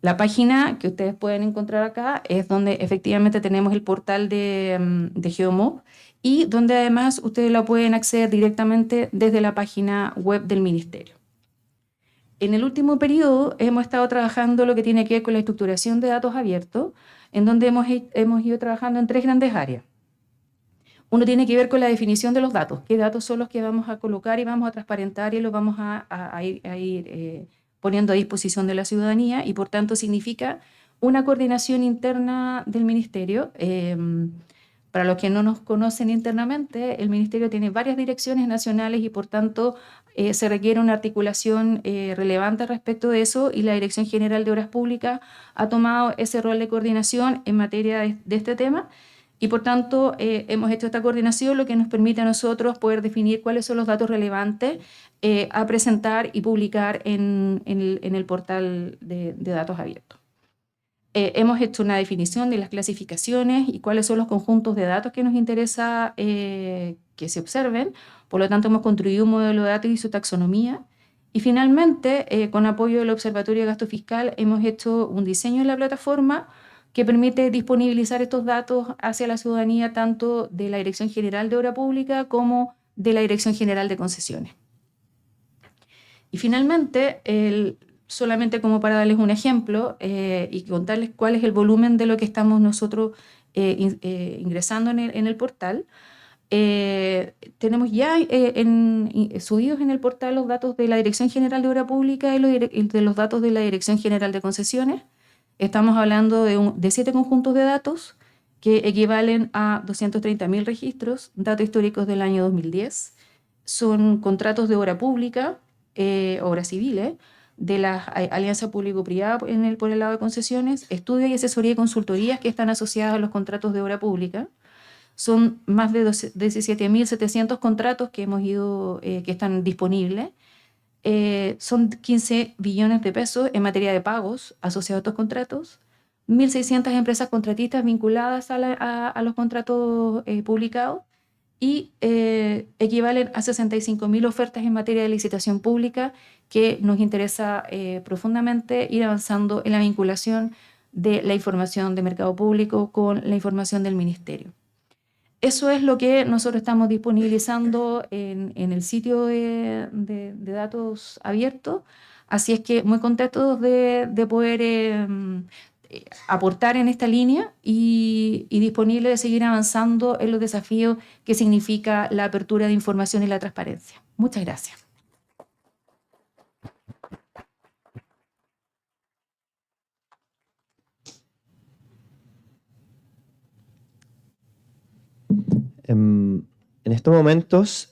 La página que ustedes pueden encontrar acá es donde efectivamente tenemos el portal de Geomob y donde además ustedes la pueden acceder directamente desde la página web del Ministerio. En el último periodo hemos estado trabajando lo que tiene que ver con la estructuración de datos abiertos, en donde hemos ido trabajando en 3 grandes áreas. Uno tiene que ver con la definición de los datos, qué datos son los que vamos a colocar y vamos a transparentar y los vamos a ir poniendo a disposición de la ciudadanía y por tanto significa una coordinación interna del Ministerio. Para los que no nos conocen internamente, el Ministerio tiene varias direcciones nacionales y por tanto se requiere una articulación relevante respecto de eso y la Dirección General de Obras Públicas ha tomado ese rol de coordinación en materia de este tema y por tanto hemos hecho esta coordinación, lo que nos permite a nosotros poder definir cuáles son los datos relevantes a presentar y publicar en el portal de datos abiertos. Hemos hecho una definición de las clasificaciones y cuáles son los conjuntos de datos que nos interesa que se observen. Por lo tanto, hemos construido un modelo de datos y su taxonomía. Y finalmente, con apoyo del Observatorio de Gasto Fiscal, hemos hecho un diseño de la plataforma que permite disponibilizar estos datos hacia la ciudadanía tanto de la Dirección General de Obra Pública como de la Dirección General de Concesiones. Y finalmente, solamente como para darles un ejemplo y contarles cuál es el volumen de lo que estamos nosotros ingresando en el portal. Tenemos ya subidos en el portal los datos de la Dirección General de Obra Pública y de los datos de la Dirección General de Concesiones. Estamos hablando de 7 conjuntos de datos que equivalen a 230.000 registros, datos históricos del año 2010. Son contratos de obra pública, obras civiles, de la alianza público-privada por el lado de concesiones, estudios y asesoría y consultorías que están asociadas a los contratos de obra pública. Son más de 17.700 contratos que que están disponibles. Son 15 billones de pesos en materia de pagos asociados a estos contratos, 1.600 empresas contratistas vinculadas a los contratos publicados y equivalen a 65.000 ofertas en materia de licitación pública que nos interesa profundamente ir avanzando en la vinculación de la información de mercado público con la información del Ministerio. Eso es lo que nosotros estamos disponibilizando en el sitio de datos abiertos. Así es que muy contentos de poder aportar en esta línea y disponible de seguir avanzando en los desafíos que significa la apertura de información y la transparencia. Muchas gracias. En estos momentos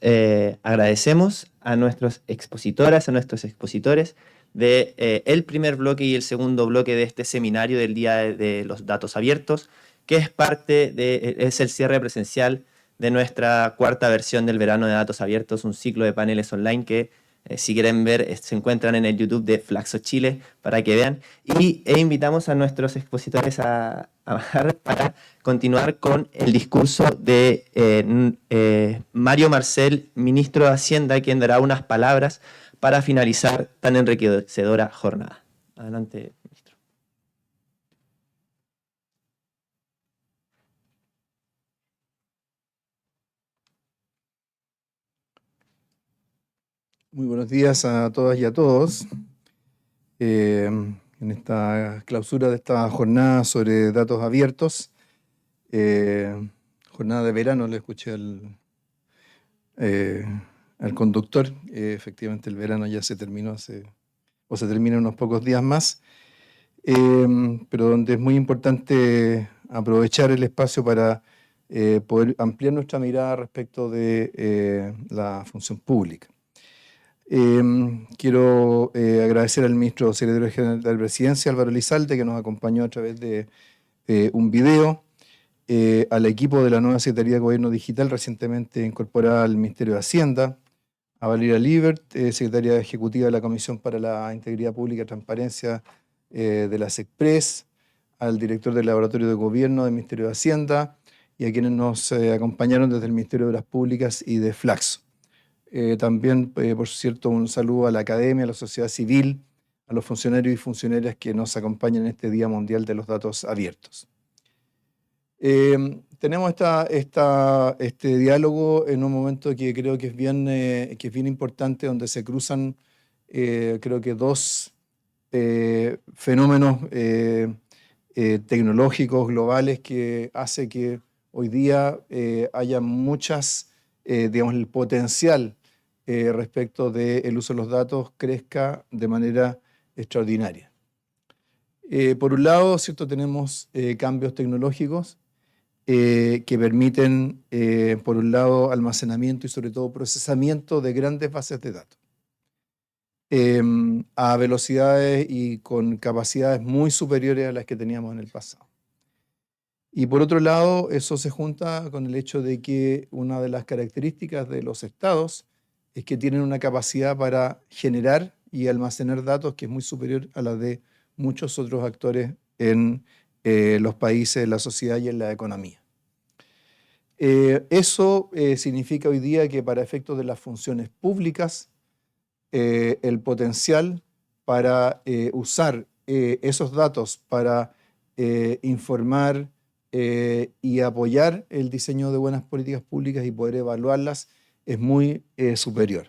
agradecemos a nuestros expositoras, a nuestros expositores de el primer bloque y el segundo bloque de este seminario del Día de los Datos Abiertos, que es el cierre presencial de nuestra cuarta versión del Verano de Datos Abiertos, un ciclo de paneles online que si quieren ver se encuentran en el YouTube de Flaxo Chile para que vean, e invitamos a nuestros expositores a bajar para continuar con el discurso de Mario Marcel, ministro de Hacienda, quien dará unas palabras para finalizar tan enriquecedora jornada. Adelante, ministro. Muy buenos días a todas y a todos. En esta clausura de esta jornada sobre datos abiertos, jornada de verano, le escuché al conductor. Efectivamente, el verano ya se terminó se termina en unos pocos días más, pero donde es muy importante aprovechar el espacio para poder ampliar nuestra mirada respecto de la función pública. Quiero agradecer al ministro secretario general de la Presidencia, Álvaro Elizalde, que nos acompañó a través de un video, al equipo de la nueva Secretaría de Gobierno Digital recientemente incorporada al Ministerio de Hacienda, a Valeria Libert, secretaria ejecutiva de la Comisión para la Integridad Pública y Transparencia de la SECPRES, al director del Laboratorio de Gobierno del Ministerio de Hacienda y a quienes nos acompañaron desde el Ministerio de las Públicas y de Flaxo. También, por cierto, un saludo a la academia, a la sociedad civil, a los funcionarios y funcionarias que nos acompañan en este Día Mundial de los Datos Abiertos. Tenemos este diálogo en un momento que creo que es bien importante, donde se cruzan, creo que dos fenómenos tecnológicos globales que hace que hoy día haya muchas, digamos, el potencial respecto del uso de los datos crezca de manera extraordinaria. Por un lado, ¿cierto?, tenemos cambios tecnológicos que permiten, por un lado, almacenamiento y sobre todo procesamiento de grandes bases de datos a velocidades y con capacidades muy superiores a las que teníamos en el pasado. Y por otro lado, eso se junta con el hecho de que una de las características de los estados es que tienen una capacidad para generar y almacenar datos que es muy superior a la de muchos otros actores en los países, en la sociedad y en la economía. Eso significa hoy día que para efectos de las funciones públicas, el potencial para usar esos datos para informar y apoyar el diseño de buenas políticas públicas y poder evaluarlas es muy superior.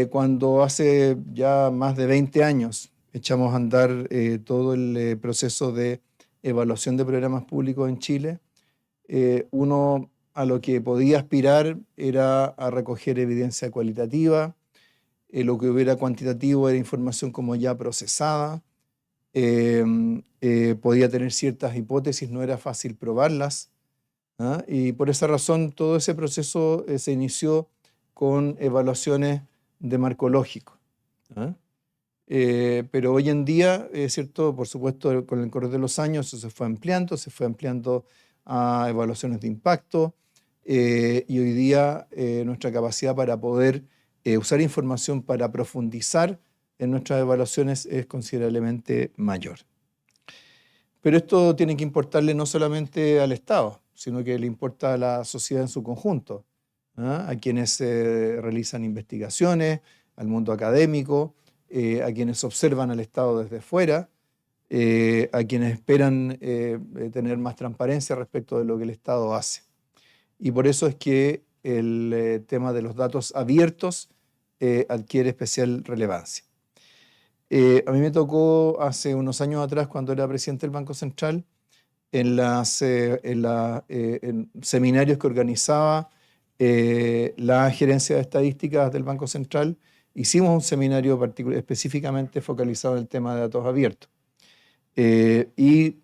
Cuando hace ya más de 20 años echamos a andar todo el proceso de evaluación de programas públicos en Chile, uno a lo que podía aspirar era a recoger evidencia cualitativa, lo que hubiera cuantitativo era información como ya procesada, podía tener ciertas hipótesis, no era fácil probarlas, ¿ah? Y por esa razón todo ese proceso se inició con evaluaciones de marco lógico, ¿ah? Pero hoy en día, ¿cierto?, por supuesto, con el correr de los años eso se fue ampliando a evaluaciones de impacto, y hoy día nuestra capacidad para poder usar información para profundizar en nuestras evaluaciones es considerablemente mayor. Pero esto tiene que importarle no solamente al Estado, sino que le importa a la sociedad en su conjunto, ¿ah? A quienes realizan investigaciones, al mundo académico, a quienes observan al Estado desde fuera, a quienes esperan tener más transparencia respecto de lo que el Estado hace. y por eso es que el tema de los datos abiertos adquiere especial relevancia. A mí me tocó hace unos años atrás, cuando era presidente del Banco Central, en seminarios que organizaba la Gerencia de Estadísticas del Banco Central, hicimos un seminario específicamente focalizado en el tema de datos abiertos. Y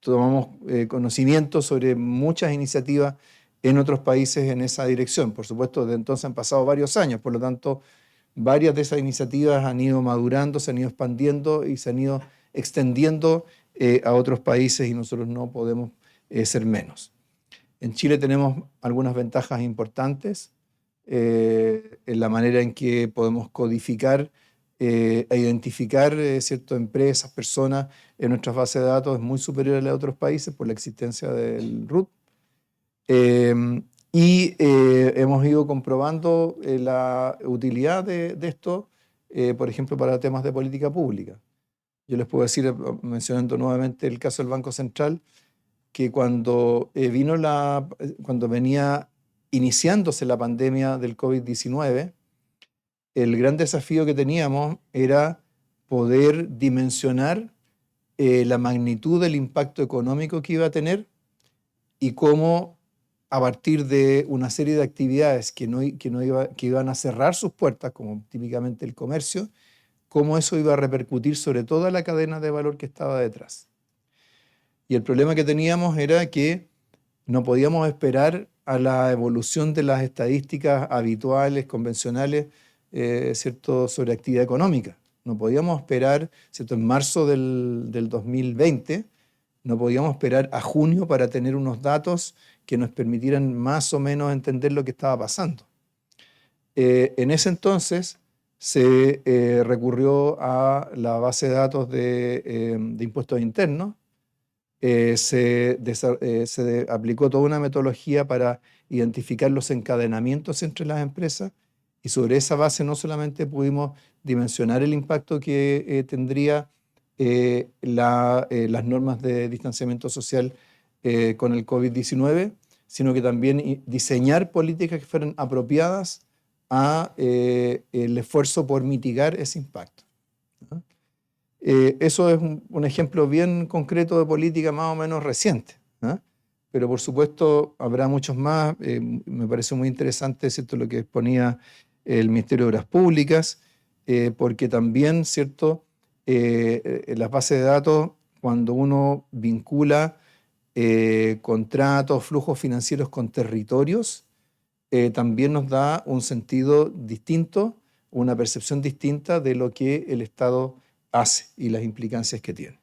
tomamos conocimiento sobre muchas iniciativas en otros países en esa dirección. Por supuesto, desde entonces han pasado varios años, por lo tanto, varias de esas iniciativas han ido madurando, se han ido expandiendo y se han ido extendiendo a otros países, y nosotros no podemos ser menos. En Chile tenemos algunas ventajas importantes en la manera en que podemos codificar e identificar empresas, personas en nuestras bases de datos. Es muy superior a la de otros países por la existencia del RUT. Hemos ido comprobando la utilidad de esto, por ejemplo, para temas de política pública. Yo les puedo decir, mencionando nuevamente el caso del Banco Central, que cuando venía iniciándose la pandemia del COVID-19, el gran desafío que teníamos era poder dimensionar la magnitud del impacto económico que iba a tener y cómo, a partir de una serie de actividades que iban a cerrar sus puertas, como típicamente el comercio, cómo eso iba a repercutir sobre toda la cadena de valor que estaba detrás. Y el problema que teníamos era que no podíamos esperar a la evolución de las estadísticas habituales, convencionales, sobre actividad económica. No podíamos esperar, en marzo del 2020, no podíamos esperar a junio para tener unos datos que nos permitieran más o menos entender lo que estaba pasando. En ese entonces se recurrió a la base de datos de impuestos internos. Se aplicó toda una metodología para identificar los encadenamientos entre las empresas, y sobre esa base no solamente pudimos dimensionar el impacto que tendría las normas de distanciamiento social con el COVID-19, sino que también diseñar políticas que fueran apropiadas a el esfuerzo por mitigar ese impacto. Eso es un ejemplo bien concreto de política más o menos reciente, pero por supuesto habrá muchos más. Me parece muy interesante, ¿cierto?, lo que exponía el Ministerio de Obras Públicas, porque también, ¿cierto?, las bases de datos, cuando uno vincula contratos, flujos financieros con territorios, también nos da un sentido distinto, una percepción distinta de lo que el Estado hace y las implicancias que tiene.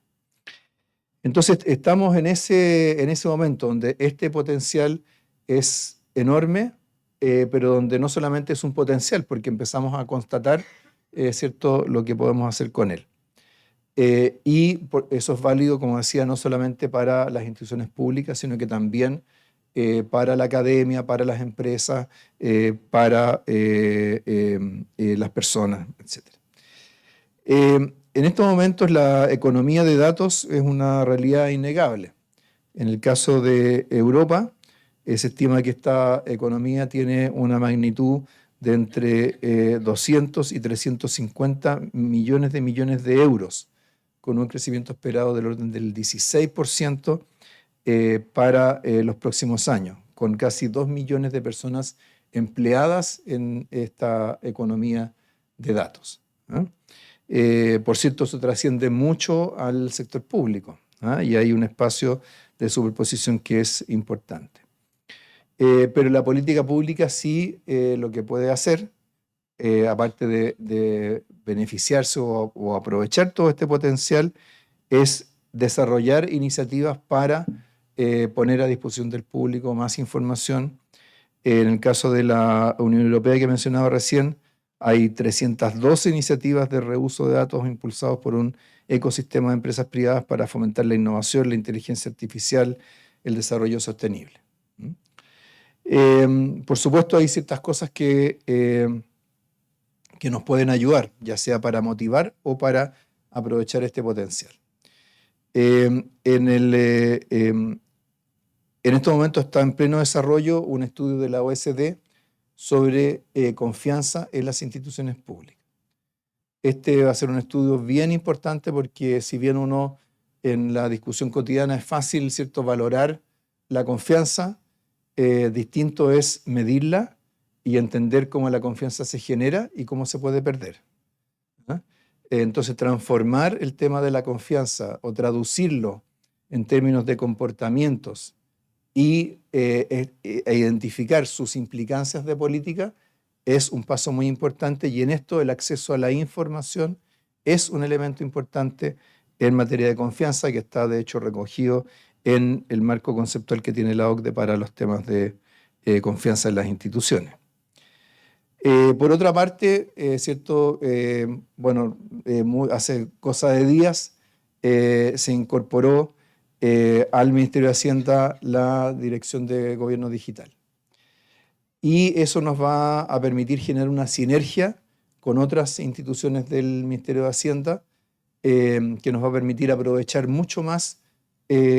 Entonces estamos en ese momento donde este potencial es enorme, pero donde no solamente es un potencial, porque empezamos a constatar ¿cierto?, lo que podemos hacer con él. Y eso es válido, como decía, no solamente para las instituciones públicas, sino que también para la academia, para las empresas, para las personas, etc. En estos momentos la economía de datos es una realidad innegable. En el caso de Europa, se estima que esta economía tiene una magnitud de entre 200 y 350 millones de euros, con un crecimiento esperado del orden del 16% para los próximos años, con casi 2 millones de personas empleadas en esta economía de datos. Por cierto, eso trasciende mucho al sector público, y hay un espacio de superposición que es importante. Pero la política pública sí lo que puede hacer, aparte de beneficiarse o aprovechar todo este potencial, es desarrollar iniciativas para poner a disposición del público más información. En el caso de la Unión Europea que mencionaba recién, hay 312 iniciativas de reuso de datos impulsados por un ecosistema de empresas privadas para fomentar la innovación, la inteligencia artificial, el desarrollo sostenible. Por supuesto, hay ciertas cosas que nos pueden ayudar, ya sea para motivar o para aprovechar este potencial. En En este momento está en pleno desarrollo un estudio de la OSD sobre confianza en las instituciones públicas. Este va a ser un estudio bien importante porque si bien uno en la discusión cotidiana es fácil, ¿cierto?, valorar la confianza, distinto es medirla y entender cómo la confianza se genera y cómo se puede perder. Entonces, transformar el tema de la confianza o traducirlo en términos de comportamientos y identificar sus implicancias de política es un paso muy importante, y en esto el acceso a la información es un elemento importante en materia de confianza, que está de hecho recogido en el marco conceptual que tiene la OCDE para los temas de confianza en las instituciones. Por otra parte, ¿cierto? Hace cosa de días se incorporó al Ministerio de Hacienda la Dirección de Gobierno Digital. Y eso nos va a permitir generar una sinergia con otras instituciones del Ministerio de Hacienda que nos va a permitir aprovechar mucho más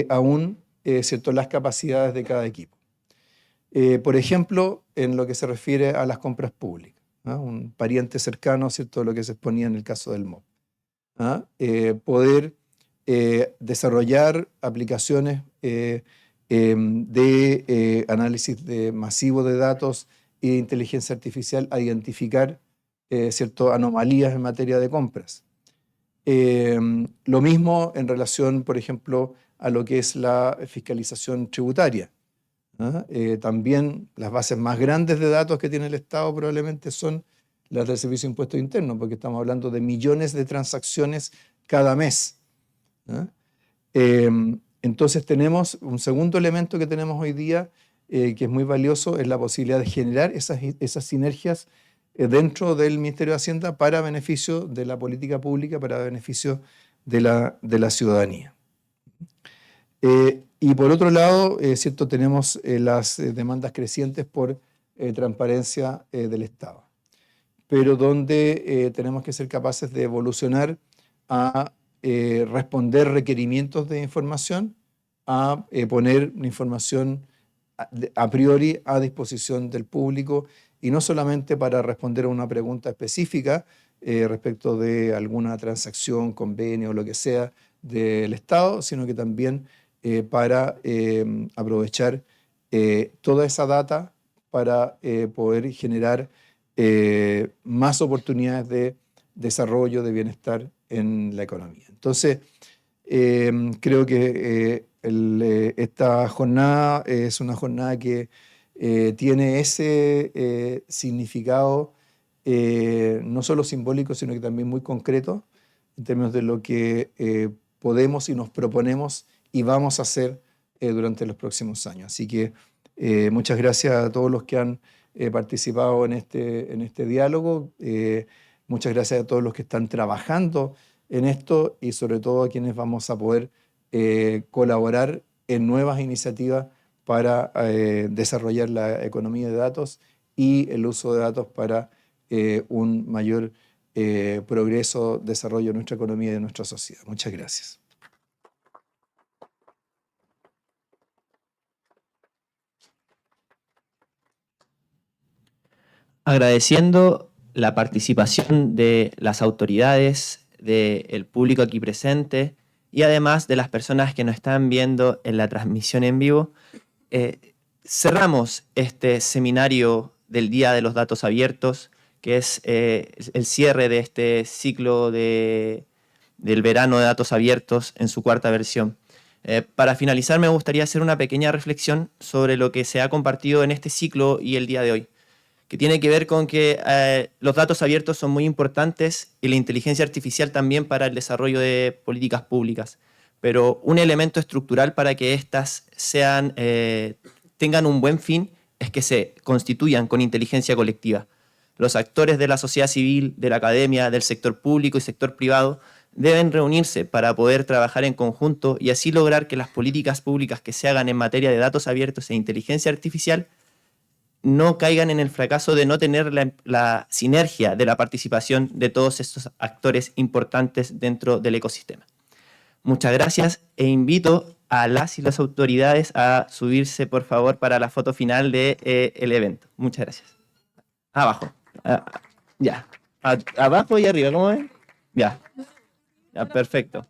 aún ¿cierto?, las capacidades de cada equipo. Por ejemplo, en lo que se refiere a las compras públicas, ¿no? Un pariente cercano, ¿cierto?, de lo que se exponía en el caso del MOP. Poder desarrollar aplicaciones de análisis masivo de datos y de inteligencia artificial a identificar ¿cierto?, anomalías en materia de compras. Lo mismo en relación, por ejemplo, a lo que es la fiscalización tributaria. También las bases más grandes de datos que tiene el Estado probablemente son las del Servicio de Impuesto Interno, porque estamos hablando de millones de transacciones cada mes. Entonces tenemos un segundo elemento que tenemos hoy día que es muy valioso, es la posibilidad de generar esas sinergias dentro del Ministerio de Hacienda para beneficio de la política pública, para beneficio de la ciudadanía. Y por otro lado, ¿cierto?, tenemos las demandas crecientes por transparencia del Estado, pero donde tenemos que ser capaces de evolucionar a responder requerimientos de información, a poner la información a priori a disposición del público, y no solamente para responder a una pregunta específica respecto de alguna transacción, convenio o lo que sea del Estado, sino que también para aprovechar toda esa data para poder generar más oportunidades de desarrollo, de bienestar en la economía. Entonces, creo que esta jornada es una jornada que tiene ese significado no solo simbólico, sino que también muy concreto en términos de lo que podemos y nos proponemos y vamos a hacer durante los próximos años. Así que muchas gracias a todos los que han participado en este diálogo. Muchas gracias a todos los que están trabajando en esto, y sobre todo a quienes vamos a poder colaborar en nuevas iniciativas para desarrollar la economía de datos y el uso de datos para un mayor progreso, desarrollo de nuestra economía y de nuestra sociedad. Muchas gracias. Agradeciendo la participación de las autoridades, del público aquí presente y además de las personas que nos están viendo en la transmisión en vivo, cerramos este seminario del Día de los Datos Abiertos, que es el cierre de este ciclo del verano de datos abiertos en su cuarta versión. Para finalizar, me gustaría hacer una pequeña reflexión sobre lo que se ha compartido en este ciclo y el día de hoy, que tiene que ver con que los datos abiertos son muy importantes y la inteligencia artificial también para el desarrollo de políticas públicas. Pero un elemento estructural para que éstas tengan un buen fin es que se constituyan con inteligencia colectiva. Los actores de la sociedad civil, de la academia, del sector público y sector privado deben reunirse para poder trabajar en conjunto y así lograr que las políticas públicas que se hagan en materia de datos abiertos e inteligencia artificial no caigan en el fracaso de no tener la sinergia de la participación de todos estos actores importantes dentro del ecosistema. Muchas gracias e invito a las y las autoridades a subirse, por favor, para la foto final del evento. Muchas gracias. Abajo. Ya. Abajo y arriba, ¿cómo ven? Ya. Ya, perfecto.